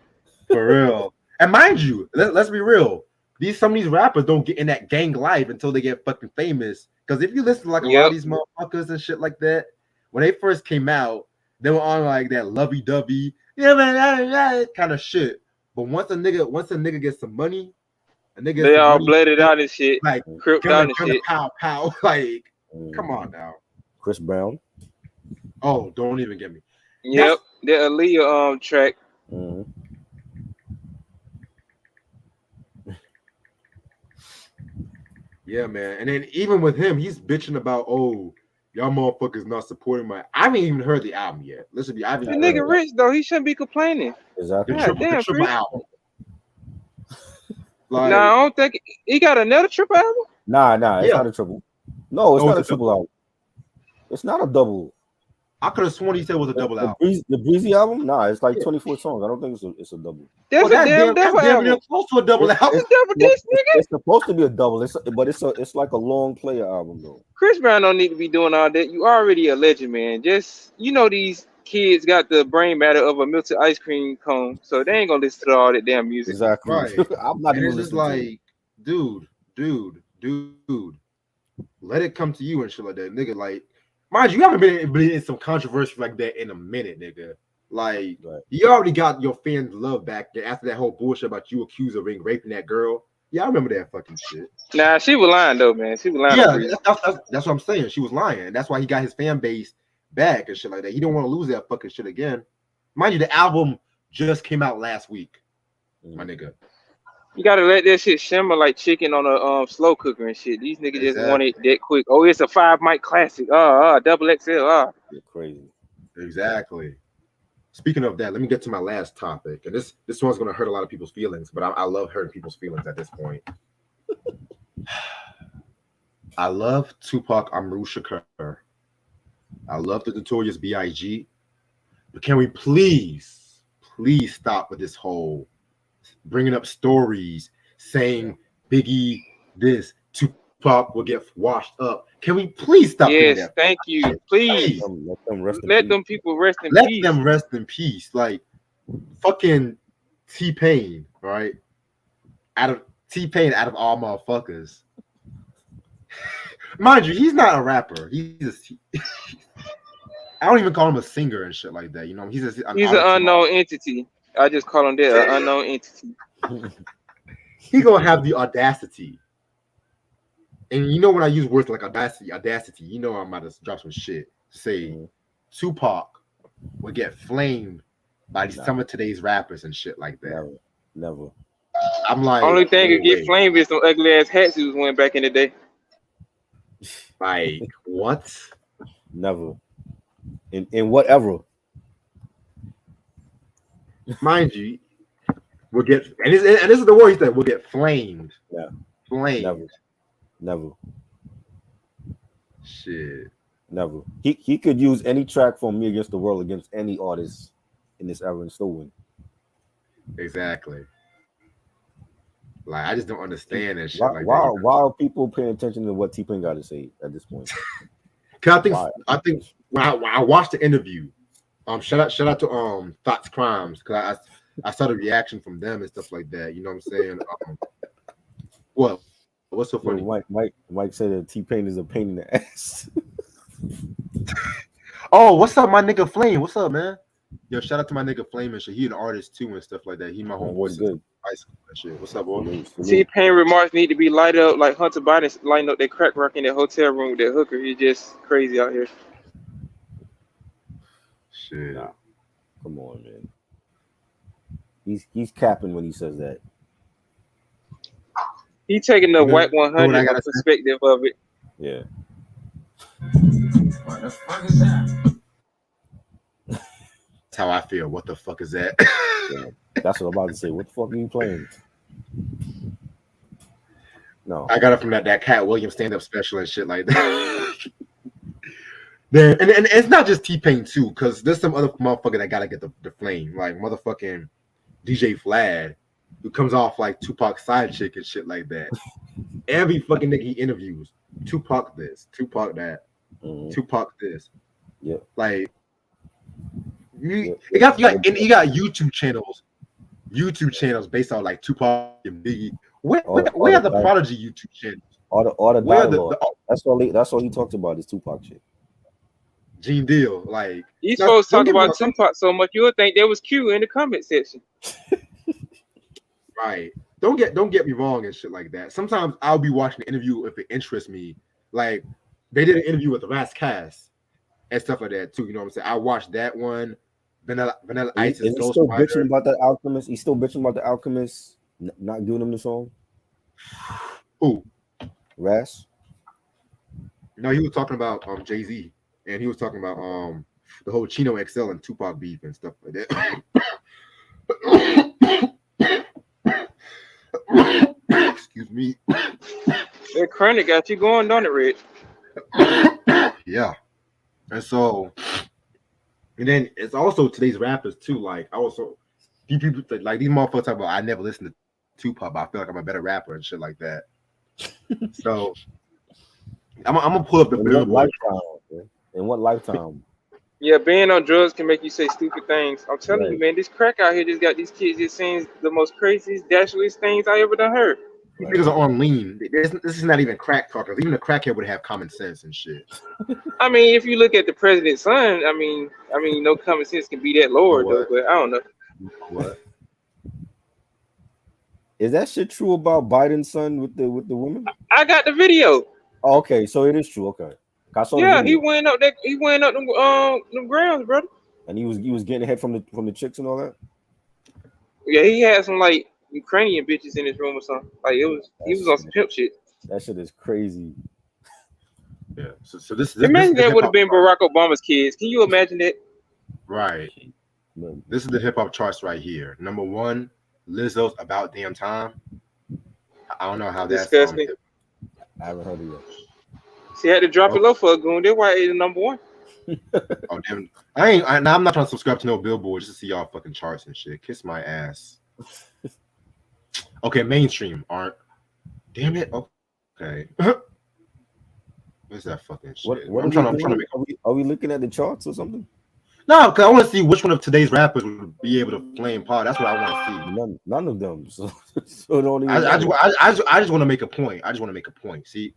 For real. And mind you, let's be real. Some of these rappers don't get in that gang life until they get fucking famous. Because if you listen to like a lot of Yep. these motherfuckers and shit like that, when they first came out, they were on like that lovey-dovey, yeah man, kind of shit. But once a nigga gets some money, a nigga gets They some all money, blooded out and shit, like cripped out and gonna shit. pow pow. Like, come on Mhm. now. Chris Brown. Oh, don't even get me. That's Yep. The Aaliyah track. Mhm. yeah, man. And then even with him, he's bitching about, oh, y'all motherfuckers not supporting my. I haven't even heard the album yet. Listen to me, I haven't The even heard nigga the album. rich though. He shouldn't be complaining. Exactly. God The damn, triple Chris. album. Nah, I Like, don't think he got another triple album. Nah, it's yeah. not a triple. No, it's Oh, not it's a a triple double. album. It's not a double. I could have sworn he said it was a double album. The Breezy album? Nah, it's like Yeah. 24 songs. I don't think it's a double. Oh, That's a damn that's double damn near album. close to a double It's album. it's That's double it's, this nigga. it's supposed to be a double. It's like a long player album though. Chris Brown don't need to be doing all that. You already a legend, man. Just these kids got the brain matter of a melted ice cream cone, so they ain't gonna listen to all that damn music. Exactly. Right. I'm not And even it's just listening to it. like, dude, let it come to you and shit like that, nigga. Like, mind you, you haven't been in some controversy like that in a minute, nigga. Like, Right. you already got your fans' love back there after that whole bullshit about you accused of raping that girl. Yeah, I remember that fucking shit. Nah, she was lying though, man. She was lying on Yeah, Breezy. that's what I'm saying. She was lying. And that's why he got his fan base back and shit like that. He don't want to lose that fucking shit again. Mind you, the album just came out last week, my nigga. You gotta let that shit shimmer like chicken on a slow cooker and shit. These niggas just want it Exactly. that quick. Oh, it's a 5 mic classic. Double XL. You're crazy. Exactly. Speaking of that, let me get to my last topic. And this one's gonna hurt a lot of people's feelings, but I love hurting people's feelings at this point. I love Tupac Amaru Shakur. I love the Notorious B.I.G. But can we please stop with this whole bringing up stories saying Biggie this, Tupac will get washed up. Can we please stop doing Yes, that? thank you. Please Let them rest in let peace. them people rest in Let peace. them rest in peace. Like fucking T-Pain, right? Out of T-Pain, out of all motherfuckers. Mind you, he's not a rapper. I don't even call him a singer and shit like that. You know, he's an He's an auto-tune. unknown entity. I just call him that, an unknown entity. He gonna have the audacity. And you know when I use words like audacity, you know I'm about to drop some shit. Say Tupac would get flamed by some of today's rappers and shit like that. Never. I'm like, Only thing no that get way. flamed is some ugly ass hats he was wearing back in the day. Like what? Never. In whatever. Mind you, we'll get and this is the word he said, we'll get flamed. Yeah. Flamed. Never. Shit. Never. He could use any track from Me Against the World against any artist in this era and still win. Exactly. Like I just don't understand that shit Why, like why, that. why are people paying attention to what T-Pain got to say at this point? Cause Why? I think when I watched the interview, shout out to Thoughts Crimes, because I saw the reaction from them and stuff like that. You know what I'm saying? What? What's so funny? Mike said that T-Pain is a pain in the ass. Oh, what's up, my nigga Flame? What's up, man? Yo, shout out to my nigga Flame and shit. He an artist too and stuff like that. He my homeboy since high school and shit. What's up, boy? T-Pain remarks need to be lighted up like Hunter Biden lighting up that crack rock in that hotel room with that hooker. He's just crazy out here. Shit. Nah, come on, man. He's capping when he says that. He taking the white 100 perspective of it. Yeah. What the fuck is that? That's how I feel. What the fuck is that? Yeah, that's what I'm about to say. What the fuck are you playing? No. I got it from that Cat Williams stand-up special and shit like that. Then and it's not just T-Pain too, because there's some other motherfucker that gotta get the flame, like motherfucking DJ Vlad, who comes off like Tupac side chick and shit like that. Every fucking nigga he interviews, Tupac this, Tupac that, Tupac this. Yeah. Like you got YouTube channels based on like Tupac and Biggie. Where are the Prodigy YouTube channels? All the dialogue. That's all he talks about is Tupac shit. Gene Deal, like these folks talk about Tupac so much, you would think there was Q in the comment section. Right. Don't get me wrong and shit like that. Sometimes I'll be watching the interview if it interests me. Like they did an interview with the Ras Kass and stuff like that too. You know what I'm saying? I watched that one. Vanilla Ice is still bitching about the Alchemist. He's still bitching about the Alchemist not giving him the song. Who? Ras? No, he was talking about Jay-Z, and he was talking about the whole Chino XL and Tupac beef and stuff like that. Excuse me. That chronic got you going, don't it, Rich? Yeah. And so, and then it's also today's rappers too. Like people like these motherfuckers talk about I never listened to Tupac, but I feel like I'm a better rapper and shit like that. So I'm gonna pull up the Billboard. In what lifetime? Yeah, being on drugs can make you say stupid things. I'm telling you, man, this crack out here just got these kids just saying the most craziest, dashiest things I ever done heard. These niggas are on lean. This is not even crack talkers. Even a crackhead would have common sense and shit. I mean, if you look at the president's son, I mean, no common sense can be that lower though. But I don't know. What? Is that shit true about Biden's son with the woman? I got the video. Oh, okay, so it is true. Okay. Yeah, he went up them grounds, brother. And he was getting head from the chicks and all that. Yeah, he had some like Ukrainian bitches in his room or something. Like he was on some pimp shit. That shit is crazy. Yeah. So this imagine that would have been Barack Obama's kids. Can you imagine that? Right. This is the hip hop charts right here. Number 1, Lizzo's About Damn Time. I don't know how that's disgusting. I haven't heard of it. She had to drop it low for a goon. That's why it's number 1. Oh damn! I'm not trying to subscribe to no Billboard just to see y'all fucking charts and shit. Kiss my ass. Okay, mainstream aren't. Damn it. Okay. What's that fucking shit? Are we looking at the charts or something? No, because I want to see which one of today's rappers would be able to play in pod. That's what I want to see. None of them. So don't even. I just want to make a point. I just want to make a point. See,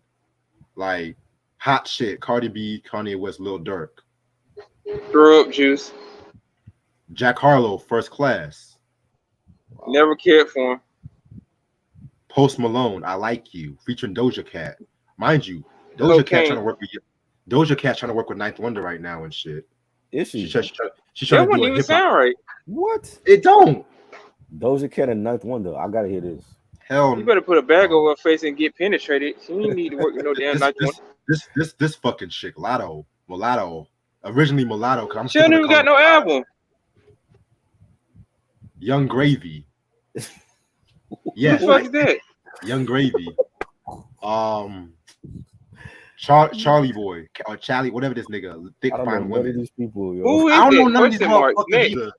like hot shit. Cardi B, Kanye West, Lil Durk. Throw up juice. Jack Harlow, First Class. Wow. Never cared for him. Post Malone, I Like You, featuring Doja Cat. Mind you, Doja Cat trying to work with Ninth Wonder right now and shit. Is she? She's that trying wouldn't even sound right. What? It don't. Doja Cat and Ninth Wonder. I gotta hear this. Hell, you better put a bag over her face and get penetrated. She ain't need to work with no damn Ninth Wonder. This fucking chick, Mulatto. Originally Mulatto. She don't even got no album. Young Gravy. Yeah. Who the fuck is that? Young Gravy. Charlie Boy or Charlie, whatever this nigga. Thick fine women. These people, yo. Who is I don't know that? none of these motherfuckers either.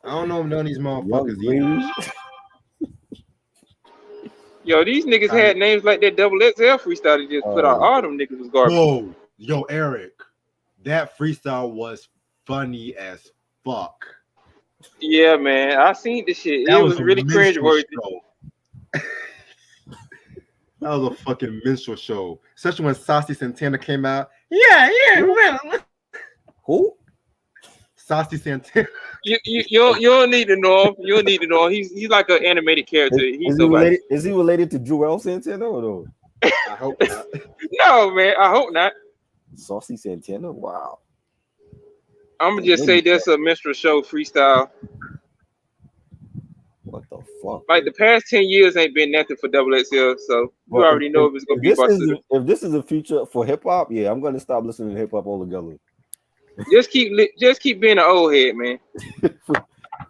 I don't know none of these motherfuckers either. Yo, these niggas had names like that Double XL freestyle they just put out. All them niggas was garbage. Whoa, yo, Eric, that freestyle was funny as fuck. Yeah, man, I seen the shit. It was really cringeworthy. That was a fucking minstrel show. Especially when Saucy Santana came out. Yeah. Who? Saucy Santana. You don't need to know him. You don't need to know him. He's like an animated character. Is he related to Joel Santana or no? I hope not. No, man. I hope not. Saucy Santana? Wow. I'm gonna just say that's a minstrel show freestyle. What the fuck? Like the past 10 years ain't been nothing for Double XL, so you already know if it's gonna be busted. If this is a future for hip hop, yeah, I'm gonna stop listening to hip hop altogether. Just keep being an old head, man.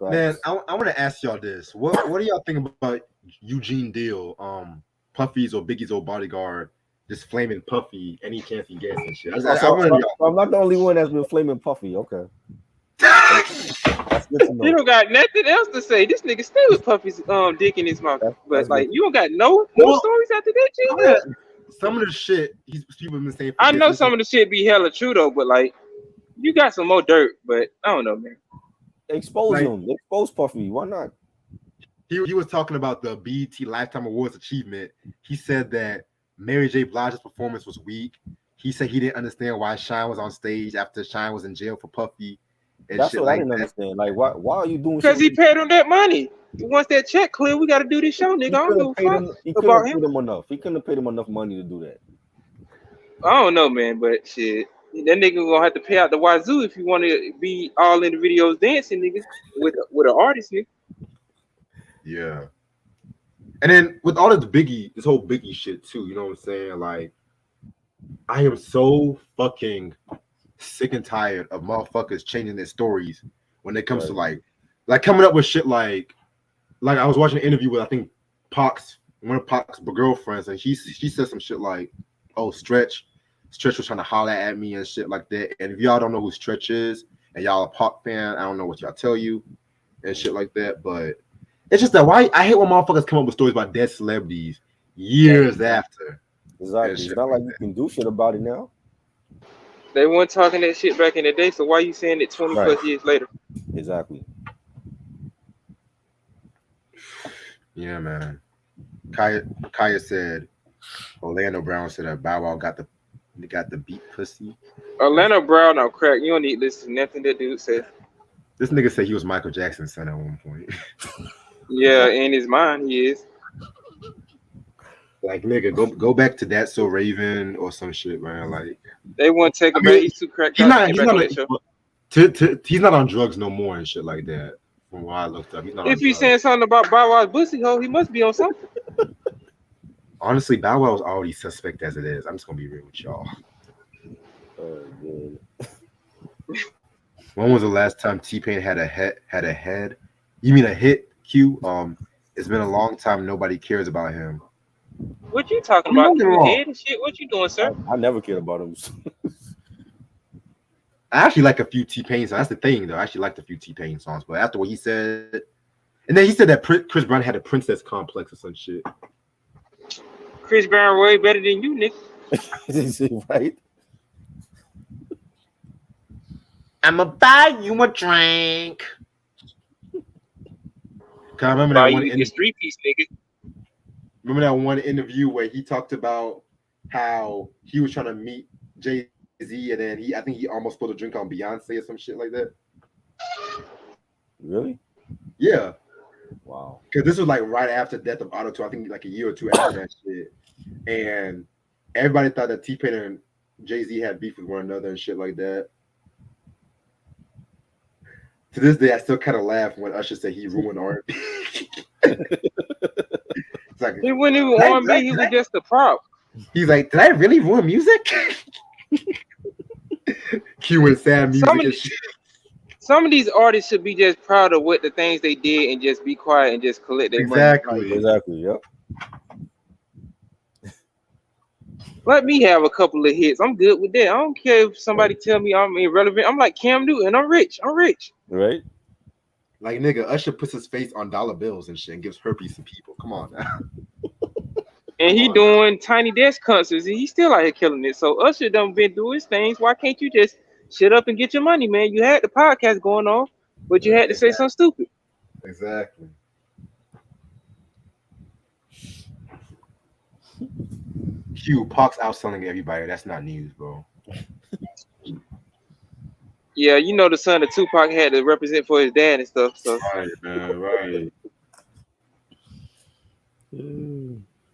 Man, I want to ask y'all this. What do y'all think about Eugene Deal, Puffy's or Biggie's old bodyguard, just flaming Puffy any chance he gets and shit? So I'm not the only one that's been flaming Puffy. Okay. That's good to know. You don't got nothing else to say. This nigga stay with Puffy's dick in his mouth. But like, you don't got no stories after that shit. Some of the shit people been saying. I know some of the shit be hella true though, but like, you got some more dirt. But I don't know, man. Expose him. Expose Puffy. Why not? He was talking about the BET Lifetime Awards achievement. He said that Mary J. Blige's performance was weak. He said he didn't understand why Shine was on stage after Shine was in jail for Puffy. And that's shit what like I didn't understand. Like, why are you doing? Because he paid him that money. Once that check clear, we got to do this show, nigga. I don't give a fuck He couldn't have paid him enough. He couldn't have paid him enough money to do that. I don't know, man, but shit. That nigga gonna have to pay out the wazoo if you want to be all in the videos dancing, nigga, with an artist, nigga. Yeah. And then with all of this whole Biggie shit too, you know what I'm saying? Like, I am so fucking sick and tired of motherfuckers changing their stories when it comes to like coming up with shit like I was watching an interview with I think one of Pac's girlfriends, and she said some shit like, "Oh, Stretch was trying to holler at me and shit like that." And if y'all don't know who Stretch is and y'all a Pac fan, I don't know what y'all tell you and shit like that. But it's just that I hate when motherfuckers come up with stories about dead celebrities years after. Exactly. It's not like you can do shit about it now. They weren't talking that shit back in the day, so why you saying it 20 plus years later? Exactly. Yeah, man. Kaya said, Orlando Brown said that Bow Wow got the beat pussy. Orlando Brown, no crack. You don't need to listen to nothing that dude said. This nigga said he was Michael Jackson's son at one point. Yeah, in his mind, he is. Like, nigga, go back to That's So Raven or some shit, man. Like, they won't take him back. He's too cracked. He's not on drugs no more and shit like that. From what I looked up, he's not. If he's saying something about Bow Wow's pussy hole, he must be on something. Honestly, Bow Wow was already suspect as it is. I'm just gonna be real with y'all. Oh, man. When was the last time T-Pain had a head? You mean a hit? Q? It's been a long time. Nobody cares about him. What you talking about? You head and shit? What you doing, sir? I never cared about him. I actually like a few T-Pain songs. That's the thing, though. I actually liked a few T-Pain songs, but after what he said, and then he said that Chris Brown had a princess complex or some shit. Chris Brown way better than you, Nick. Right? I'ma buy you a drink. I remember that one three-piece, nigga. Remember that one interview where he talked about how he was trying to meet Jay-Z, and then I think he almost spilled a drink on Beyonce or some shit like that. Really? Yeah. Wow. Because this was like right after Death of Auto-Tune, I think like a year or two after that shit. And everybody thought that T-Pain and Jay-Z had beef with one another and shit like that. To this day, I still kind of laugh when Usher said he ruined R&B. Like, he wasn't even R&B, he was just a prop. He's like, did I really ruin music? Q and sad music and shit. Some of these artists should be just proud of what the things they did and just be quiet and just collect their money. Exactly, yep. Let me have a couple of hits. I'm good with that. I don't care if somebody tell me I'm irrelevant. I'm like Cam Newton. I'm rich. Right? Like, nigga, Usher puts his face on dollar bills and shit and gives herpes to people. Come on now. And he doing Tiny Desk concerts and he's still out here killing it. So Usher done been doing his things. Why can't you just shut up and get your money, man? You had the podcast going on, but you had to say something stupid. Exactly. Q, Pac's outselling everybody. That's not news, bro. Yeah, you know the son of Tupac had to represent for his dad and stuff. So right, man, right.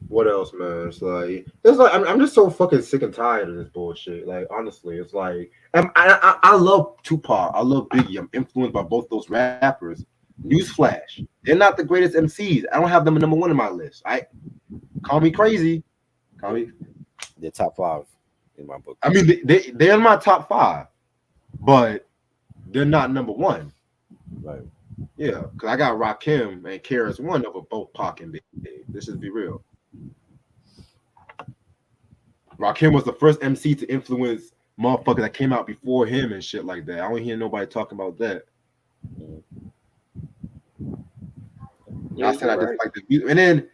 What else, man? It's like I'm just so fucking sick and tired of this bullshit. Like, honestly, it's like I love Tupac, I love Biggie. I'm influenced by both those rappers. Newsflash, they're not the greatest MCs. I don't have them number one in my list. Call me crazy. They're top 5 in my book. I mean, they're in my top 5, but they're not number one. Right. Yeah, because I got Rakim and KRS One over both Pac and Big. Let's just be real. Rakim was the first MC to influence motherfuckers that came out before him and shit like that. I don't hear nobody talking about that. Yeah, I said I you're just right. like the music. And then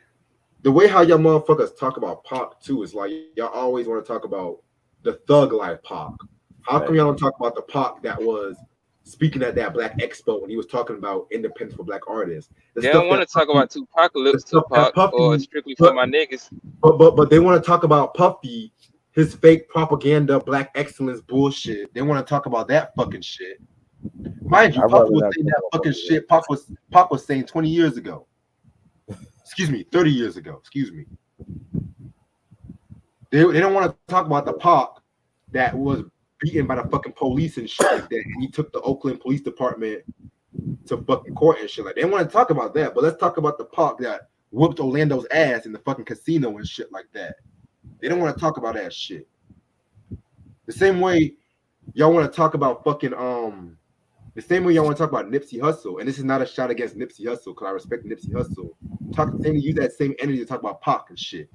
the way how y'all motherfuckers talk about Pac too is like y'all always want to talk about the thug life Pac. How come y'all don't talk about the Pac that was speaking at that Black Expo when he was talking about independence for Black artists? The They stuff don't want that to talk Puffy, about the Tupacalypse stuff that Tupac or Puffy, strictly for but my niggas. but they want to talk about Puffy, his fake propaganda, Black excellence bullshit. They want to talk about that fucking shit. Mind you, I'd Puffy rather was not saying talk that about fucking Puffy. shit. Pac was saying 20 years ago. Excuse me, 30 years ago. Excuse me. They don't want to talk about the Pac that was beaten by the fucking police and shit like that. And he took the Oakland Police Department to fucking court and shit like that. They want to talk about that, but let's talk about the Pac that whooped Orlando's ass in the fucking casino and shit like that. They don't want to talk about that shit. The same way y'all want to talk about fucking the same way y'all want to talk about Nipsey Hussle, and this is not a shot against Nipsey Hussle because I respect Nipsey Hussle. Use that same energy to talk about Pac and shit.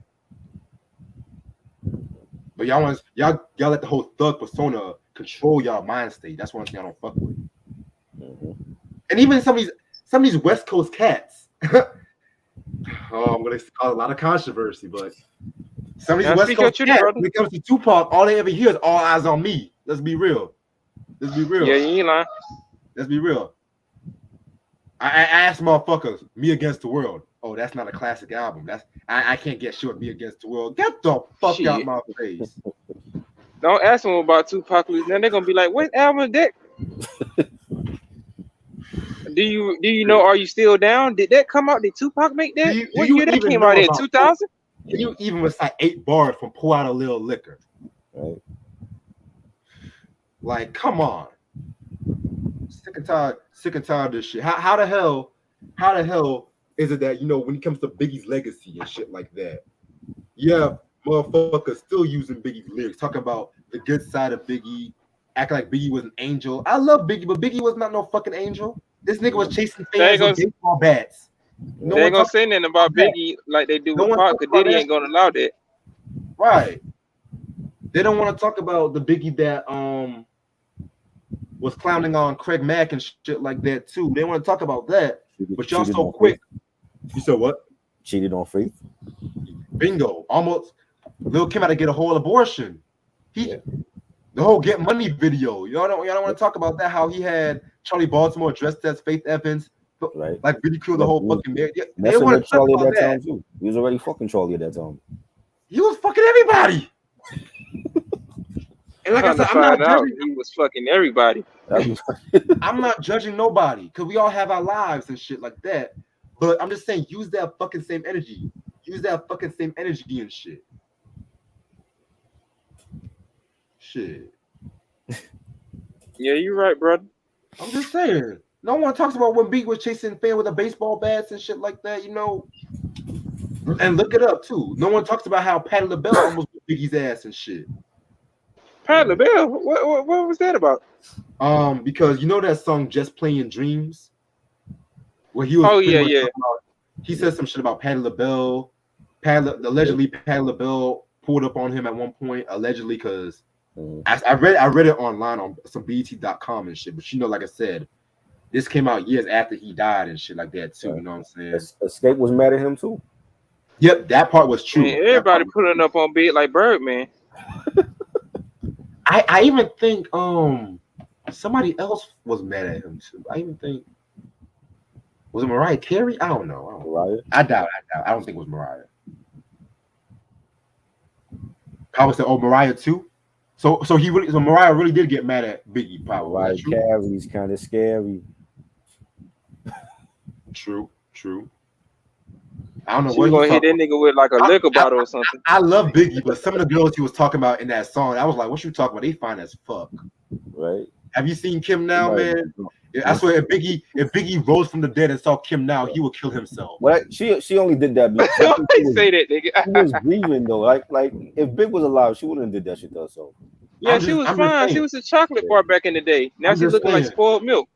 But y'all let the whole thug persona control y'all mind state. That's one thing I don't fuck with. And even some of these West Coast cats. I'm gonna cause a lot of controversy, but some of these Now West speak your Coast truth, cats, brother. when it comes to Tupac, all they ever hear is "All Eyes on Me." Let's be real. Let's be real. Yeah, you ain't lying. Let's be real. I asked motherfuckers, "Me Against the World." Oh, that's not a classic album. I can't get shit with "Me Against the World." Get the fuck out Shit. my face. Don't ask them about Tupacalypse. Then they're gonna be like, "What album is that? Do you know? Are you still down? Did that come out? Did Tupac make Do that? you, do What you year that even came know out in? about? 2000? Can you even recite 8 bars from "Pour Out a Little Liquor"? Right. Like, come on. Sick and tired of this shit. How the hell is it that when it comes to Biggie's legacy and shit like that? Yeah, motherfuckers still using Biggie's lyrics, talking about the good side of Biggie, acting like Biggie was an angel. I love Biggie, but Biggie was not no fucking angel. This nigga was chasing They fans ain't gonna with baseball bats. No they one ain't gonna talks say nothing about about that. Biggie like they do No with one Pac, talks cause about Diddy that ain't gonna shit. allow that. Right. They don't want to talk about the Biggie that was clowning on Craig Mack and shit like that too. They want to talk about that, but y'all so quick. You said what? Cheated on Faith. Bingo. Almost. Lil Kim had to get a whole abortion. The whole Get Money video. Y'all don't want to talk about that. How he had Charlie Baltimore dressed as Faith Evans, Right. like ridiculed the whole fucking marriage. They want to talk Charlie about at that time too. He was already fucking Charlie at that time. He was fucking everybody. And like I said, I'm not judging. He was fucking everybody. I'm not judging nobody because we all have our lives and shit like that. But I'm just saying, use that fucking same energy. Use that fucking same energy and shit. Shit. Yeah, you're right, brother. I'm just saying. No one talks about when Big was chasing fan with a baseball bats and shit like that, And look it up too. No one talks about how Patti LaBelle almost beat Biggie's ass and shit. Patti LaBelle, what was that about? Because you know that song "Just Playing Dreams," where he was. Oh yeah. He said some shit about Patti LaBelle. Allegedly, Patti LaBelle pulled up on him at one point, allegedly, because I read it online on some BET.com and shit. But like I said, this came out years after he died and shit like that too. You know what I'm saying? Escape was mad at him too. Yep, that part was true. Man, everybody pulling up on Big like Birdman. I even think somebody else was mad at him too. I even think, was it Mariah Carey? I don't know. Mariah? I doubt. I don't think it was Mariah. I would say, Mariah too. So Mariah really did get mad at Biggie. Probably. Mariah Carey's kind of scary. True. I don't know what gonna hit that nigga with like a liquor bottle or something. I love Biggie, but some of the girls he was talking about in that song, I was like, "What you talking about? They fine as fuck." Right? Have you seen Kim now, man? I swear, if Biggie rose from the dead and saw Kim now, he would kill himself. Well, she only did that because say that, nigga. She was grieving though. Like if Big was alive, she wouldn't have did that shit to herself. Yeah, she was fine. She was a chocolate bar back in the day. Now she's looking like spoiled milk.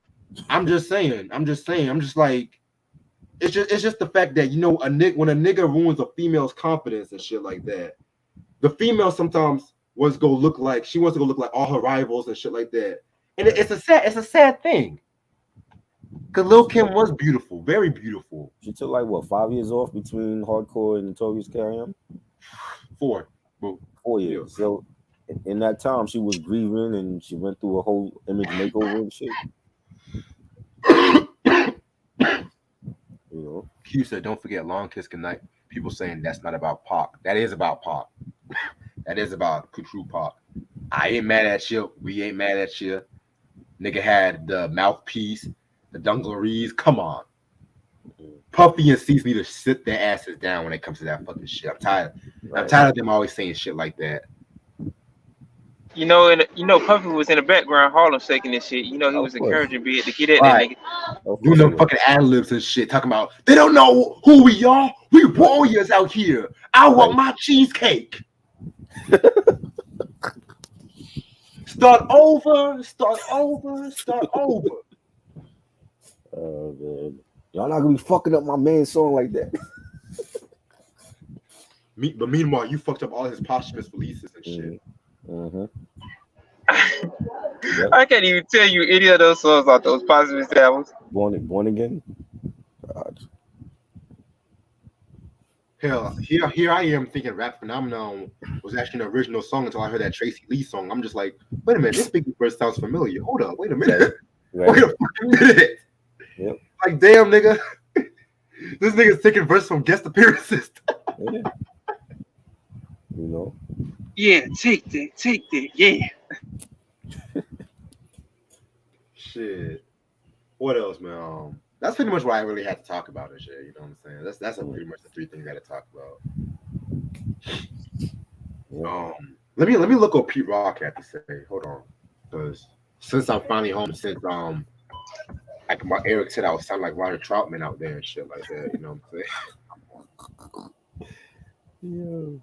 I'm just saying. I'm just like, it's just the fact that when a nigga ruins a female's confidence and shit like that, the female sometimes she wants to go look like all her rivals and shit like that, and it's a sad thing. Cause Lil Kim was beautiful, very beautiful. She took like what 5 years off between hardcore and Notorious K.I.M. 4, boo. 4 years. Yeah. So in that time, she was grieving and she went through a whole image makeover and shit. You know, Q said, "Don't forget Long Kiss Goodnight." People saying that's not about Pac. That is about Pac. That is about true Pac. I ain't mad at you. We ain't mad at you. Nigga had the mouthpiece, the dungarees. Come on. Puffy and Cease need to sit their asses down when it comes to that fucking shit. I'm tired. right. I'm tired of them always saying shit like that. Puffy was in the background Harlem shaking this shit. He Of was course. encouraging Big to get at Right. that nigga. Of course Doing he them was. fucking ad libs and shit, talking about they don't know who we are. We warriors out here. I want my cheesecake. Start over. Oh man, y'all not gonna be fucking up my man's song like that. But meanwhile, you fucked up all his posthumous releases and shit. Mm-hmm. I can't even tell you any of those songs off those positive albums. Born again. God. Hell, here I am thinking Rap Phenomenon was actually an original song until I heard that Tracy Lee song. I'm just like, wait a minute, this Biggie verse sounds familiar. Hold up, wait a minute. Right. Wait a fucking minute. Yep. Like, damn, nigga. This nigga's taking verse from guest appearances. Yeah. You know. Yeah, take that, yeah. Shit. What else, man? That's pretty much what I really had to talk about and shit. You know what I'm saying? That's pretty much the 3 things I got to talk about. Yeah. Let me look what Pete Rock had to say. Hold on, because since I'm finally home, since like my Eric said, I would sound like Roger Troutman out there and shit like that. You know what I'm saying? Yeah.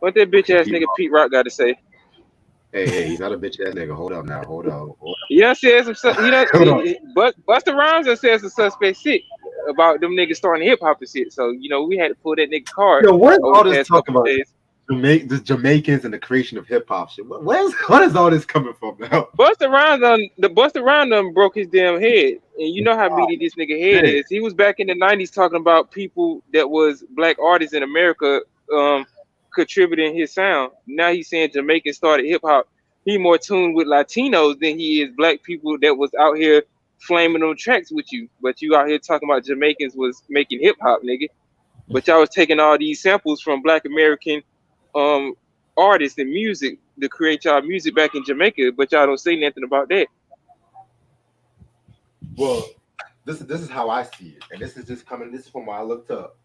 What that bitch ass nigga Pete Rock got to say? Hey, he's not a bitch ass nigga. Hold up now. Hold up. Yeah, said some. Hold on. But Busta Rhymes that said some suspect shit about them niggas starting hip hop and shit. So we had to pull that nigga card. Yo, what is all over the this past talking couple about? days. The Jamaicans and the creation of hip hop shit. What is all this coming from now? Busta Rhymes done broke his damn head, and you know how meaty this nigga head Yeah. is. He was back in the '90s talking about people that was black artists in America contributing his sound. Now he's saying Jamaicans started hip hop. He more tuned with Latinos than he is black people that was out here flaming on tracks with you. But you out here talking about Jamaicans was making hip hop, nigga. But y'all was taking all these samples from black American artists and music to create y'all music back in Jamaica, but y'all don't say nothing about that. Well, this is how I see it, and this is from what I looked up.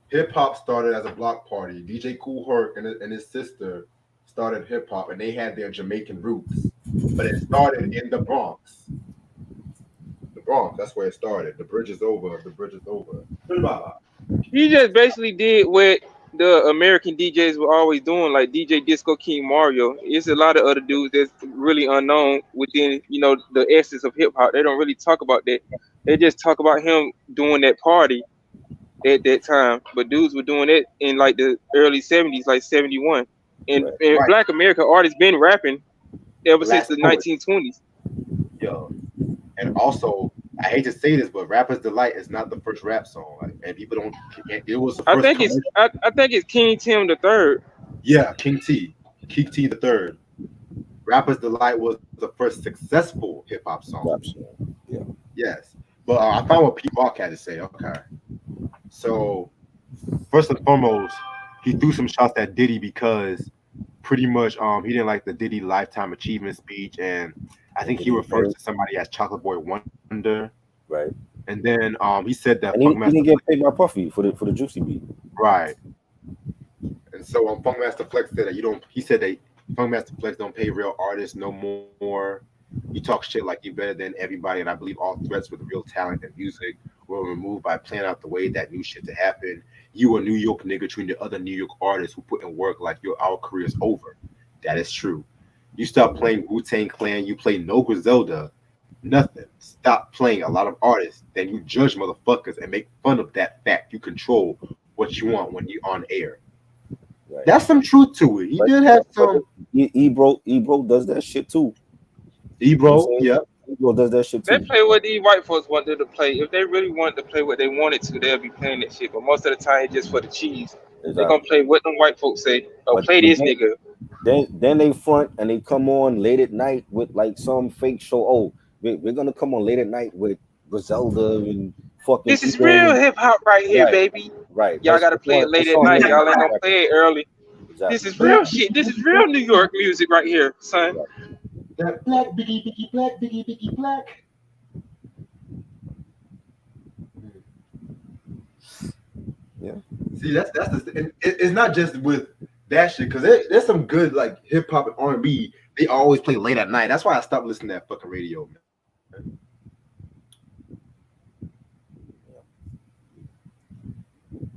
Hip hop started as a block party. DJ Kool Herc and his sister started hip hop, and they had their Jamaican roots, but it started in the Bronx. The Bronx, that's where it started. The bridge is over. He just basically did what the American DJs were always doing, like DJ Disco King Mario. It's a lot of other dudes that's really unknown within, the essence of hip hop. They don't really talk about that. They just talk about him doing that party at that time. But dudes were doing it in like the early 70s, like 71. And Right. Black American artists been rapping ever since the Last 1920s. Yo, and also, I hate to say this, but "Rapper's Delight" is not the first rap song. Like, and people don't. It was the first. I think it's King Tim the Third. Yeah, King T the Third. "Rapper's Delight" was the first successful hip hop song. Yeah. Yes, but I found what Pete Rock had to say. Okay, so first and foremost, he threw some shots at Diddy because pretty much he didn't like the Diddy Lifetime Achievement speech, and I think he refers to somebody as Chocolate Boy Wonder. Right. And then he said that And he didn't get paid by Puffy for the Juicy beat. Right. And so Funkmaster Flex said that he said that Funkmaster Flex don't pay real artists no more. You talk shit like you're better than everybody, and I believe all threats with real talent and music were removed by planning out the way that new shit to happen. You a New York nigga treating the other New York artists who put in work like our career's over. That is true. You stop playing Wu-Tang Clan, you play No Griselda, Nothing. Stop playing a lot of artists. Then you judge motherfuckers and make fun of that fact. You control what you want when you're on air. Right. That's some truth to it. He But, did have but some. Ebro does that shit too. You know what Ebro, I'm saying? yeah. Ebro does that shit They too. play what these white folks wanted to play. If they really wanted to play what they wanted to, they'll be playing that shit. But most of the time, it's just for the cheese. They gonna Exactly. play what them white folks say. Oh, But play but this nigga. then they front and they come on late at night with like some fake show. Oh, we're gonna come on late at night with Griselda and fucking This is Ebro. real hip hop right here, Right, baby. right. Y'all gotta play it late Let's at all night. hear Y'all this. ain't gonna Exactly. play it early. This Exactly. is real shit. This is real New York music right here, son. Right. That black biggie black. Yeah. See, that's the. It's not just with that shit because there's some good like hip hop and R&B. They always play late at night. That's why I stopped listening to that fucking radio, man.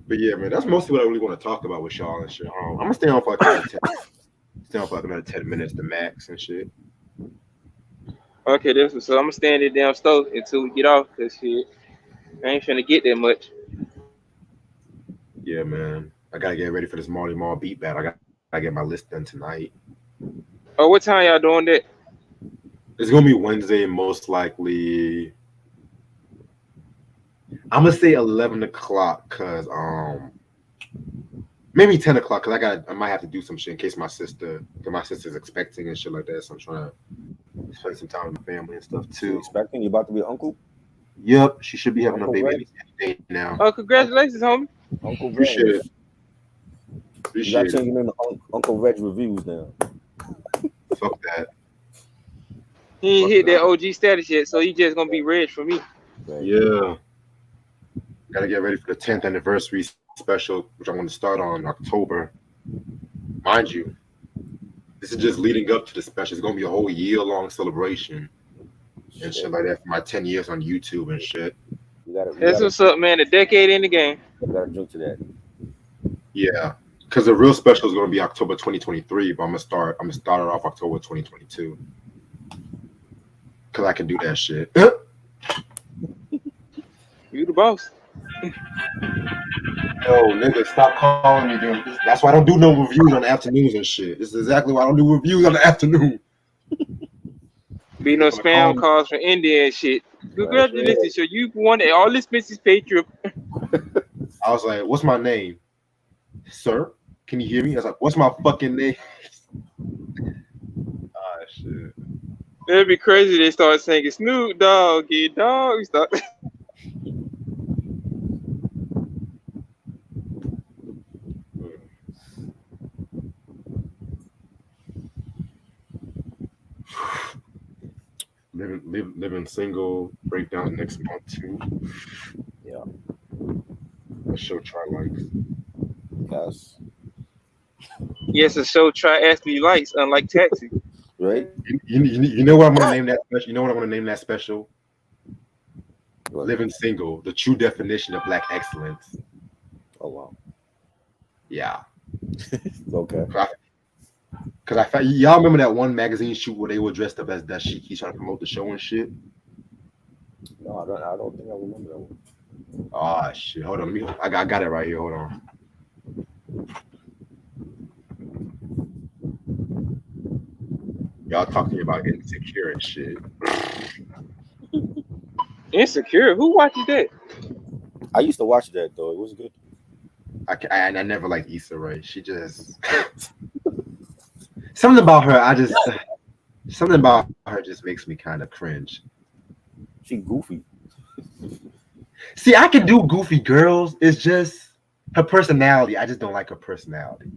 But yeah, man, that's mostly what I really want to talk about with y'all and shit. I'm gonna stay on for like another 10 minutes the max and shit. Okay, so I'm gonna stand in damn stove until we get off this shit. I ain't finna get that much. Yeah, man. I gotta get ready for this Marley Marl beat battle. I gotta get my list done tonight. Oh, what time y'all doing that? It's gonna be Wednesday, most likely. I'm gonna say 11 o'clock, maybe 10 o'clock, cause I might have to do some shit in case my sister's expecting and shit like that. So I'm trying to spend some time with my family and stuff You too. expecting you about to be an uncle? Yep, she should be having a Uncle baby Reg? any day now. Oh, congratulations, homie. Uncle Appreciate Reg. it. You gotta Appreciate change it. your name to Uncle Reg Reviews now. Fuck that. He ain't Fuck hit that that. OG status yet, so he just gonna be reg for me. Right. Yeah. Gotta get ready for the 10th anniversary special, which I'm gonna start on October. Mind you, this is just leading up to the special. It's gonna be a whole year-long celebration and shit Shit. like that for my 10 years on YouTube and shit. That's what's up, man. A decade in the game. you gotta drink to that. Yeah, because the real special is gonna be October 2023, but I'm gonna start it off October 2022 because I can do that shit. You the boss. Yo, nigga, stop calling me, dude. That's why I don't do no reviews on the afternoons and shit. This is exactly why I don't do reviews on the afternoon. Be no I'm gonna call spam me. calls from India and shit. Right. Congratulations, so you won all expenses paid trip. I was like, "What's my name, sir? Can you hear me?" I was like, "What's my fucking name?" Ah, shit. It'd be crazy. They start singing Snoop Dogg, get dog. Start. Living single. Breakdown next month too. Yeah. A show try likes. Yes. Yes, a show try Ashley Lights, unlike Taxi. Right? You know what I'm gonna name that special? You know what I'm gonna name that special? What? Living single, the true definition of black excellence. Oh wow. Yeah. Okay. Cause y'all remember that one magazine shoot where they were dressed up as dashikis trying to promote the show and shit. No, I don't think I remember that one. Oh shit! Hold on, I got it right here. Hold on. Y'all talking about insecure and shit. Insecure. Who watches that? I used to watch that though. It was good. I never liked Issa Rae. She just something about her. Something about her just makes me kind of cringe. She goofy. See, I can do goofy girls. It's just her personality. I just don't like her personality.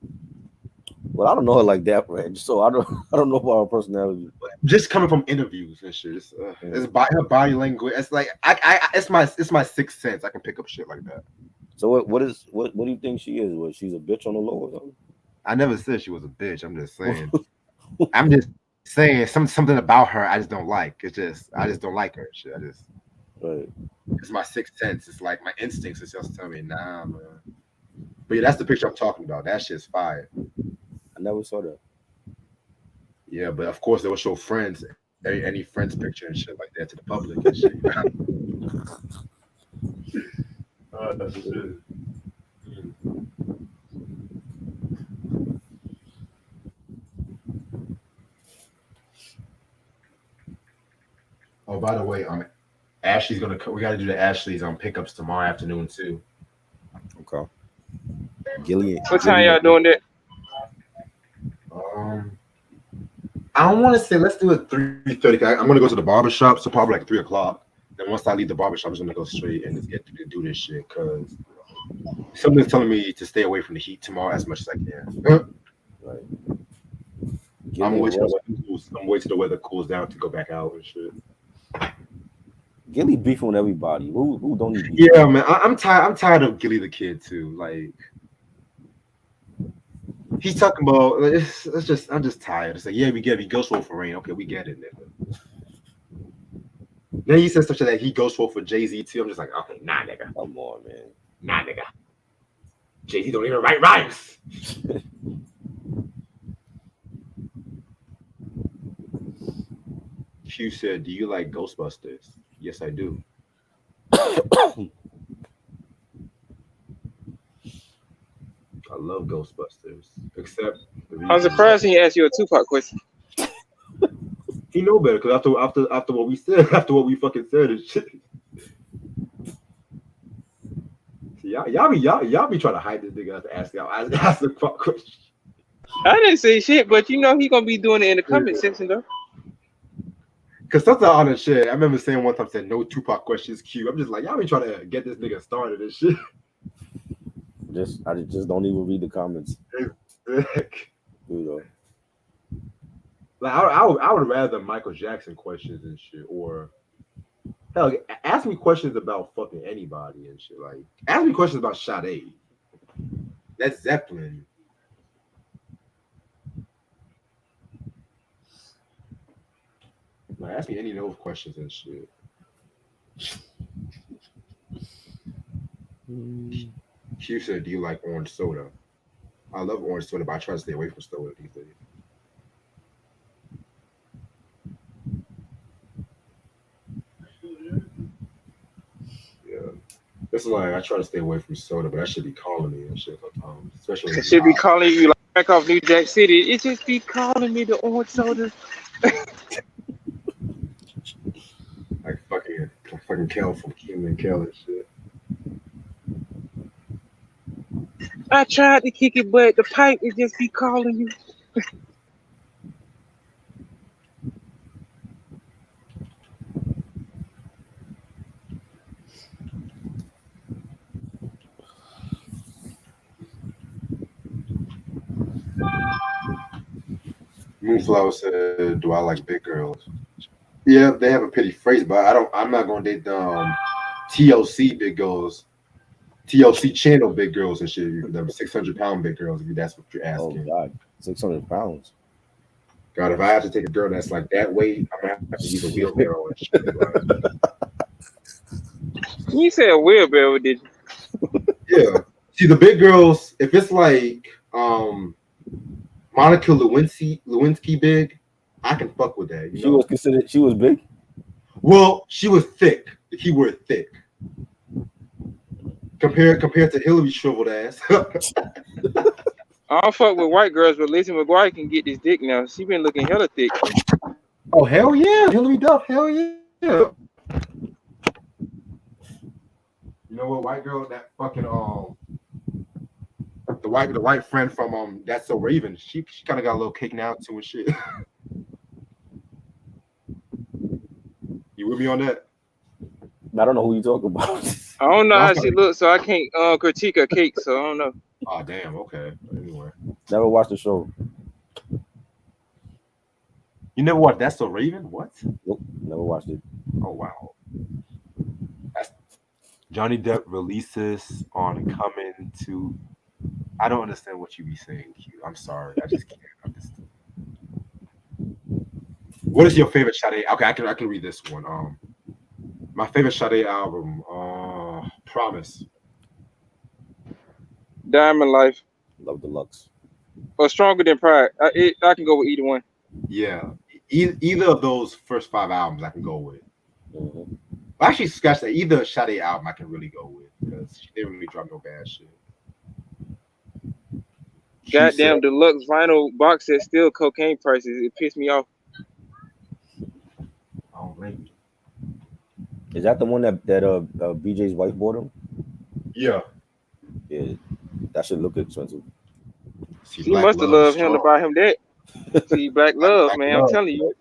Well, I don't know her like that, Reg. So I don't know about her personality. Just coming from interviews and shit. It's her body language. It's like it's my sixth sense. I can pick up shit like that. So what do you think she is? Was she's a bitch on the low or something? I never said she was a bitch. I'm just saying. I'm just saying something about her I just don't like. It's just I just don't like her. Shit. Right. It's my sixth sense. It's like my instincts is just telling me, nah, man. But yeah, that's the picture I'm talking about. That shit's fire. I never saw that. Yeah, but of course they will show friends any friends picture and shit like that to the public and shit. That's just it. Oh, by the way, Ashley's gonna. We got to do the Ashley's on pickups tomorrow afternoon too. Okay. Gilly. What time y'all doing that? I don't want to say let's do it 3:30. I'm gonna go to the barber shop, so probably like 3 o'clock. Then once I leave the barber shop, I'm just gonna go straight and just get to do this shit because something's telling me to stay away from the heat tomorrow as much as I can. Right. I'm gonna wait till the weather cools down to go back out and shit. Gilly beefing with everybody. Who don't need beef? Yeah, man. I'm tired. I'm tired of Gilly the kid too. Like he's talking about. It's just. I'm just tired. It's like, yeah, we get it. He ghost roll for Rain. Okay, we get it, nigga. Then he says such that he ghost roll for Jay-Z too. I'm just like, okay, nah, nigga. Come on, man. Nah, nigga. Jay-Z don't even write rhymes. Q said, "Do you like Ghostbusters?" Yes, I do. I love Ghostbusters, except I'm surprised he asked you a Tupac question. He know better because after what we said, after what we fucking said and shit. See, y'all be trying to hide this nigga after ask the fuck question. I didn't say shit, but you know he gonna be doing it in the comment section though. Cause sometimes on the shit, I remember saying one time said no Tupac questions Q. I'm just like, y'all be trying to get this nigga started and shit. I just don't even read the comments. You know. Like I would rather Michael Jackson questions and shit, or hell, ask me questions about fucking anybody and shit. Like ask me questions about Sade. That's Zeppelin. Like ask me any of those questions and shit. Q said, "Do you like orange soda?" I love orange soda, but I try to stay away from soda these days. Yeah, this is like I try to stay away from soda, but I should be calling me and shit sometimes, especially. It should be calling you like back off New Jack City. It just be calling me the orange soda. like fucking Kel from Keelan and Kel and shit. I tried to kick it, but the pipe it just be calling you. Moonflower said, "Do I like big girls?" Yeah, they have a pretty phrase, but I don't. I'm not going to date TLC big girls, TLC channel big girls and shit. Them 600-pound big girls. If that's what you're asking. Oh God, 600 pounds. God, if I have to take a girl that's like that weight, I'm gonna have to use a wheelbarrow and shit. You said a wheelbarrow, did you? Yeah. See the big girls. If it's like Monica Lewinsky big, I can fuck with that. She was considered. She was big. Well, she was thick. The keyword thick. Compared to Hillary shriveled ass. I don't fuck with white girls, but Lizzie McGuire can get this dick now. She been looking hella thick. Oh hell yeah, Hillary Duff, hell yeah. You know what, white girl, that fucking the white friend from That's So Raven, she kind of got a little cake now too and shit. You with me on that? I don't know who you talk about. I don't know how she looks, so I can't critique her cake. So I don't know. Oh damn, okay. Anyway, Never watched the show. you never watched That's So Raven? What? Nope, never watched it. Oh wow. Johnny Depp releases on coming to. I don't understand what you be saying, Q. I'm sorry. I just can't understand. What is your favorite Sade? Okay, I can read this one. My favorite Sade album, Promise. Diamond Life Love Deluxe. or Stronger Than Pride. I can go with either one. Yeah, Either of those first 5 albums I can go with. Mhm. Actually, scratch that. Either Sade album I can really go with because she didn't really drop no bad shit. She said, Goddamn deluxe vinyl box set still cocaine prices. It pissed me off. "I don't blame you." Is that the one that BJ's wife bought him? Yeah, Yeah, that should look expensive. see, She Black must have Love is loved him to strong. buy him that. See, black love, Black man. I'm Love, telling you,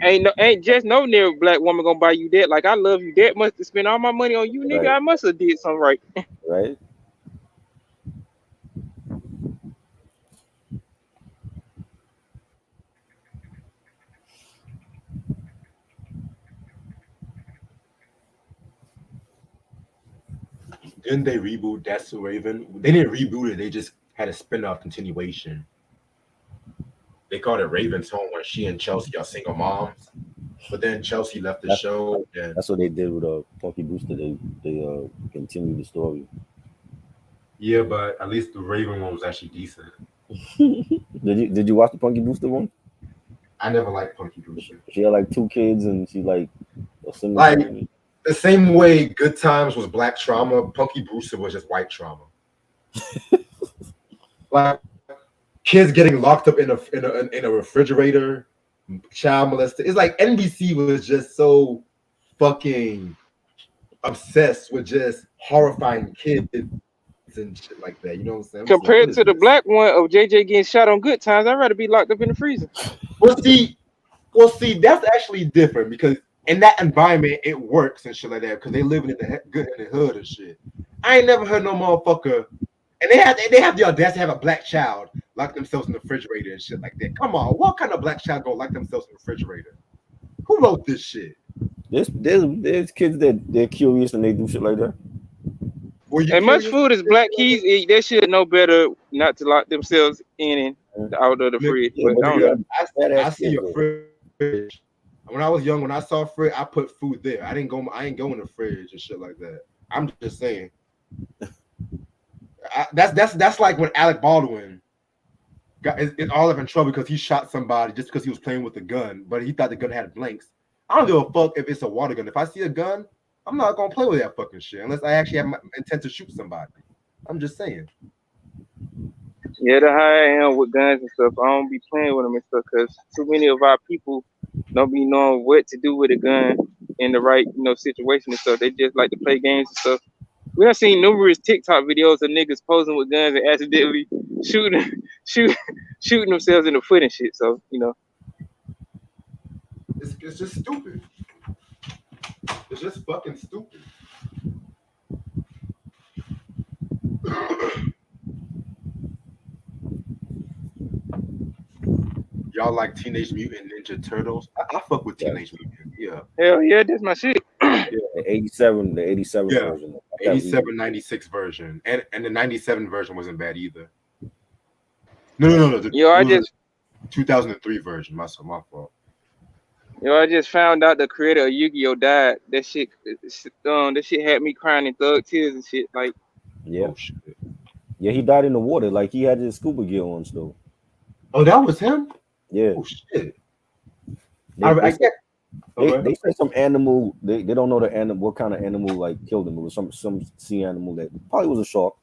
ain't just no near black woman gonna buy you that. Like I love you that much to spend all my money on you, nigga. Right, I must have did something right. right. didn't they reboot That's So Raven? They didn't reboot it. They just had a spin-off continuation. They called it Raven's Home when she and Chelsea are single moms. But then Chelsea left the That's show. And that's what they did with Punky Brewster. They continued the story. yeah, but at least the Raven one was actually decent. Did you watch the Punky Brewster one? I never liked Punky Brewster. She had like two kids and she like a single Like parent. the same way Good Times was black trauma, Punky Brewster was just white trauma. Like kids getting locked up in a refrigerator, child molested. It's like NBC was just so fucking obsessed with just horrifying kids and shit like that. You know what I'm saying? I'm just like, what Compared is to the this? black one of JJ getting shot on Good Times, I'd rather be locked up in the freezer. Well, see, that's actually different because in that environment it works and shit like that because they living in the good in the hood and shit. I ain't never heard no motherfucker, and they have the audacity to have a black child lock themselves in the refrigerator and shit like that. Come on, what kind of black child gonna lock themselves in the refrigerator? Who wrote this shit? There's kids that they're curious and they do shit like that. Were you As much curious? food as black kids eat, they should know better not to lock themselves in and out of the fridge. Yeah, But but I don't you know. got I badass see kids your though. fridge. When I was young, when I saw fridge, I put food there. I ain't go in the fridge and shit like that. I'm just saying. That's like when Alec Baldwin is all up in trouble because he shot somebody just because he was playing with a gun, but he thought the gun had blanks. I don't give a fuck if it's a water gun. If I see a gun, I'm not gonna play with that fucking shit unless I actually have my intent to shoot somebody. I'm just saying. Yeah, the high I am with guns and stuff, I don't be playing with them and stuff because too many of our people don't be knowing what to do with a gun in the right, situation and stuff. They just like to play games and stuff. We have seen numerous TikTok videos of niggas posing with guns and accidentally shooting, shoot, shooting themselves in the foot and shit. So It's just stupid. It's just fucking stupid. Y'all like Teenage Mutant Ninja Turtles? I fuck with Yeah, Teenage Mutant. Yeah. hell yeah, that's my shit. the '87 Yeah. version. Not that 87, reboot. 96 version. And the 97 version wasn't bad either. No. It Yo, I was just a 2003 version. My fault. I just found out the creator of Yu-Gi-Oh died. That shit had me crying in thug tears and shit. Like, Yeah, Oh shit. yeah, he died in the water. Like he had his scuba gear on still. Oh, that was him? Yeah, Oh shit. they I they get they say some animal. They don't know the animal, what kind of animal like killed him. It was some sea animal that probably was a shark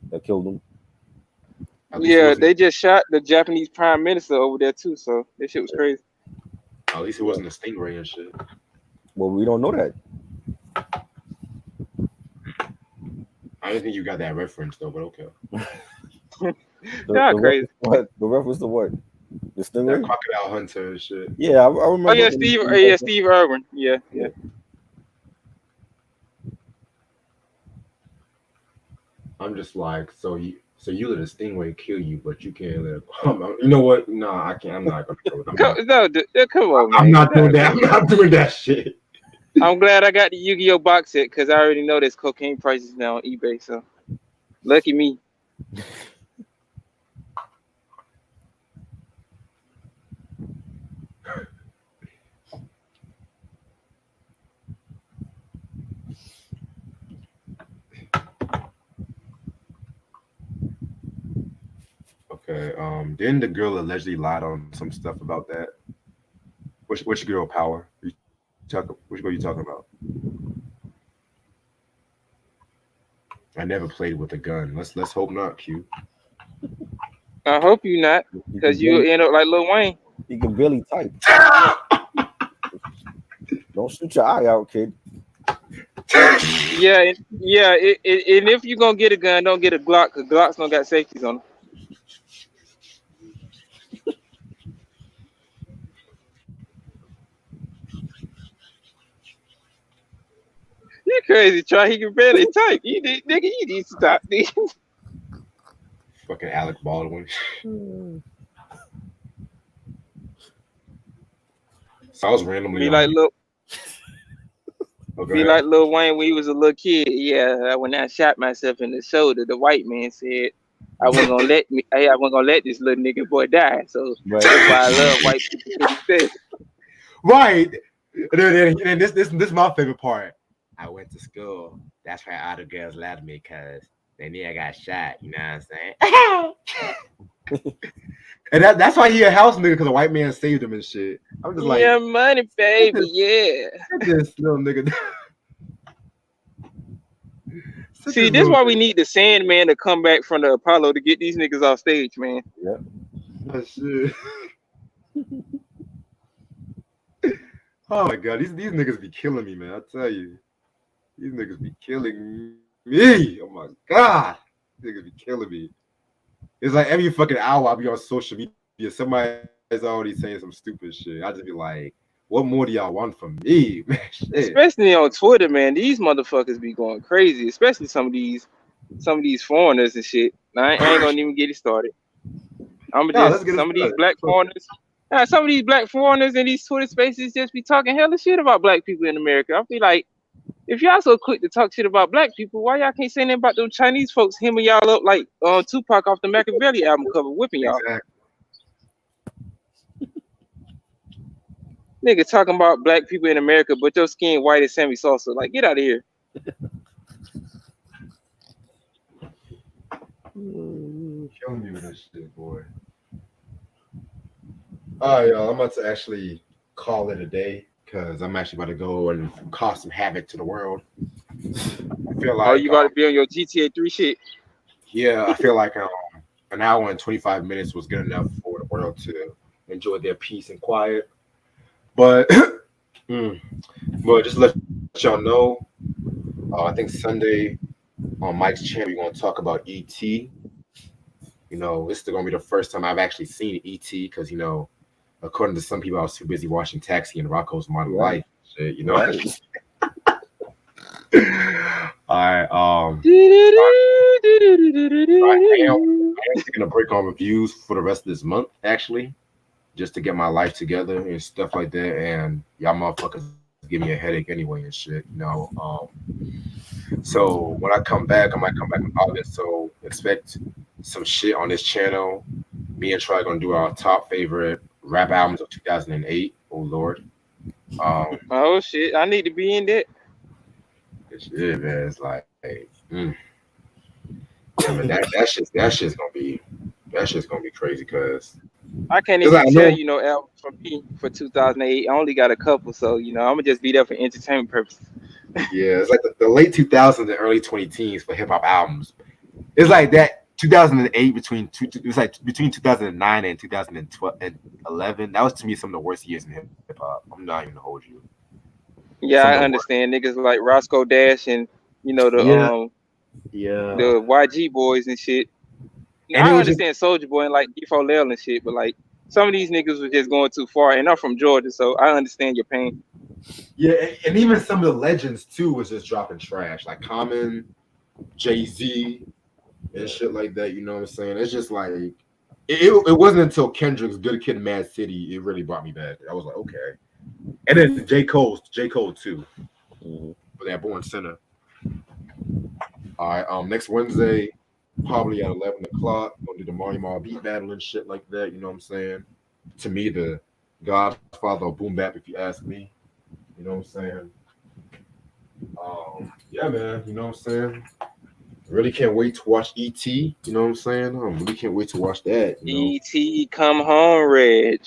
that killed him. At least it yeah, wasn't they just shot the Japanese prime minister over there too. So that shit was crazy. at least it wasn't a stingray and shit. Well, we don't know that. I don't think you got that reference though, but okay. Y'all crazy. The reference to what? The That stingray? crocodile hunter and shit. Yeah, I Oh remember. yeah, when Steve Irwin. Yeah. Yeah. I'm just like, so you let a stingray kill you, but you can't let it come. You know what? No, I can't. I'm not gonna go. Come on, I'm man. not doing that. I'm not doing that shit. I'm glad I got the Yu-Gi-Oh box set because I already know there's cocaine prices now on eBay. So lucky me. Okay. Didn't the girl allegedly lied on some stuff about that? Which girl power? Which girl you talking about? I never played with a gun. Let's hope not, Q. I hope you not, You can cause you barely, end up like Lil Wayne. you can barely type. Don't shoot your eye out, kid. Yeah, and if you gonna get a gun, don't get a Glock, cause Glocks don't got safeties on them. You crazy, try. He can barely type. Nigga, you need to stop. Nigga. Fucking Alec Baldwin. So I was randomly Be like Lil, Oh, go be ahead. like Lil Wayne when he was a little kid. Yeah, when I shot myself in the shoulder, the white man said I wasn't gonna let this little nigga boy die. So Right. that's why I love white people. 'Cause he said, Right. And this is my favorite part. I went to school. That's why all the girls loved me because they knew I got shot. You know what I'm saying? And that's why he a house nigga because a white man saved him and shit. I'm just like, yeah, money, baby, yeah. this little nigga. Such See, a this is little why we need the Sandman to come back from the Apollo to get these niggas off stage, man. Yep. shit. Oh my god, these niggas be killing me, man. I tell you, these niggas be killing me. Oh my god, these niggas be killing me. It's like every fucking hour I'll be on social media, somebody's already saying some stupid shit. I just be like, what more do y'all want from me, man? Shit. Especially on Twitter, man. These motherfuckers be going crazy. Especially some of these foreigners and shit. I ain't gonna even get it started. I'm Nah, let's just get it some of these started. black foreigners. Some of these black foreigners in these Twitter spaces just be talking hella shit about black people in America. I feel like if y'all so quick to talk shit about black people, why y'all can't say anything about them Chinese folks hemming y'all up like Tupac off the Machiavelli album cover, whipping y'all? Exactly. Nigga talking about black people in America, but your skin white as Sammy Sosa. Like, get out of here. Killing me with this shit, boy. All right, y'all. I'm about to actually call it a day because I'm actually about to go and cause some havoc to the world. I feel like, You about to be on your GTA 3 shit? yeah, I feel like an hour and 25 minutes was good enough for the world to enjoy their peace and quiet. But, but just to let y'all know, I think Sunday on Mike's channel, we're going to talk about E.T. You know, this is going to be the first time I've actually seen E.T. because, you know, according to some people, I was too busy watching Taxi and Rocco's Modern Life. Shit, you know. Right. All right. I am taking a break on reviews for the rest of this month, actually, just to get my life together and stuff like that. And y'all motherfuckers give me a headache anyway and shit, you know. So when I come back, I might come back in August. So expect some shit on this channel. Me and Troy are gonna do our top favorite rap albums of 2008. Oh Lord. Oh shit! I need to be in that. Shit, man. It's like, yeah, man, that shit's gonna be crazy because I can't even tell you no album from me for 2008. I only got a couple, so you know I'm gonna just be there for entertainment purposes. Yeah, it's like the late 2000s and early 2010s for hip hop albums. It's like that 2008 it was like between 2009 and 2012 and 11. That was to me some of the worst years in hip hop. I'm not even gonna hold you. Yeah, I understand niggas like Roscoe Dash and you know the YG boys and shit. And I understand Soulja Boy and like D4L and shit, but like some of these niggas were just going too far. And I'm from Georgia, so I understand your pain. Yeah, and even some of the legends too was just dropping trash, like Common, Jay-Z, and shit like that. You know what I'm saying? It's just like it wasn't until Kendrick's Good Kid, Mad City it really brought me back. I was like, okay. And then J. Cole too, for that Born Sinner. All right, next Wednesday, probably at 11 o'clock, gonna do the Mario Mall beat battle and shit like that. You know what I'm saying? To me, the Godfather of boom bap, if you ask me. You know what I'm saying? Yeah, man. You know what I'm saying? Really can't wait to watch E.T. You know what I'm saying? I really can't wait to watch that. You know? E.T. Come Home, Reg.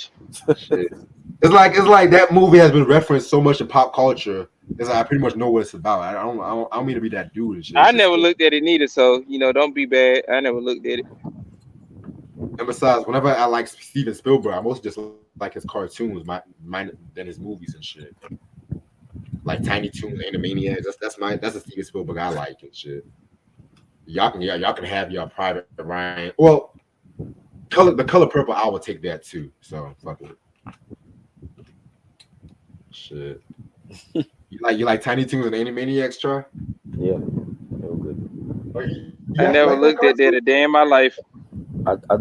Shit. It's like that movie has been referenced so much in pop culture. It's like I pretty much know what it's about. I don't mean to be that dude and shit. I It's just never looked at it neither, so don't be bad. I never looked at it. and besides, whenever I like Steven Spielberg, I mostly just like his cartoons, mine than his movies and shit. Like Tiny Toons, Animaniacs. That's a Steven Spielberg I like and shit. Y'all can have your Private Ryan. Well, the color purple, I would take that too. So fuck it. Shit. You like Tiny Toons and Animaniacs, Troy? Yeah, they were good. Oh, you I actually never like that looked at that cartoon? a day in my life.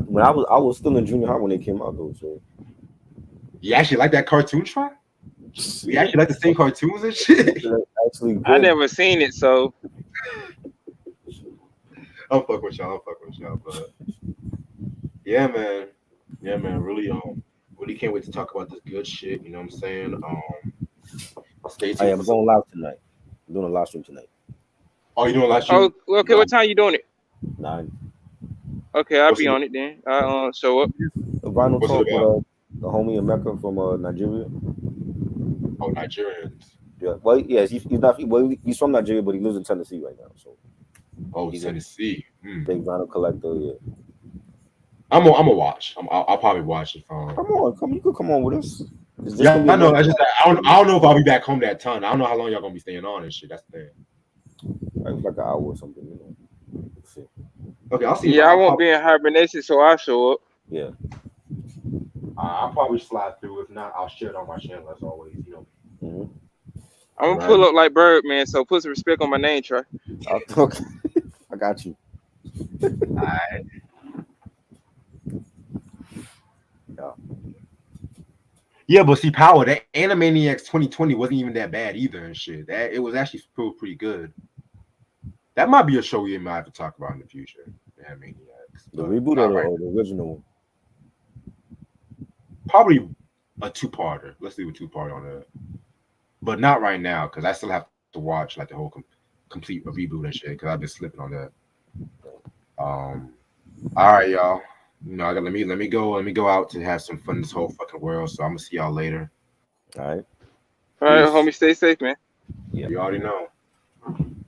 When I was still in junior high when they came out though. So You actually like that cartoon, Troy? We yeah, actually like the same cartoons and shit. actually I good. never seen it, so I'll fuck with y'all. But yeah, man. Really can't wait to talk about this good shit. You know what I'm saying? Stay I tuned am for some. going live tonight. I'm doing a live stream tonight. Oh, you doing live oh, stream? okay. What time you doing it? 9. Okay, I'll What's be it? on it then. I show up. A vinyl What's it talk with about? the homie Emeka from Nigeria. Oh, Nigerians. Yeah, well, yes, he's not. Well, he's from Nigeria, but he lives in Tennessee right now. So Oh, he's a Tennessee. big vinyl collector. Yeah, I'm a watch. I'll probably watch it from. come. You could come on with us. It's just Yeah, gonna be I a know. little. I just I don't know if I'll be back home that ton. I don't know how long y'all gonna be staying on and shit. That's the thing. Like an hour or something. Let's see. Okay, I'll see. Yeah, I I'll won't probably be in hibernation, so I'll show up. Yeah. I'll probably slide through. If not, I'll share it on my channel as always. Mm-hmm. I'm All gonna right. pull up like Birdman, so put some respect on my name, Trey. Okay. I got you. All right. Yeah. Yeah, but see, Power, that Animaniacs 2020 wasn't even that bad either and shit. That it was actually still pretty good. That might be a show we might have to talk about in the future. Animaniacs. The But reboot not right. or the original one? Probably a two-parter. Let's do a two-part on that. But not right now, because I still have to watch like the whole complete reboot and shit, because I've been slipping on that. All right, y'all. I got let me go out to have some fun in this whole fucking world. So I'm gonna see y'all later. All right. All right, Peace. homie, stay safe, man. Yeah. You already know.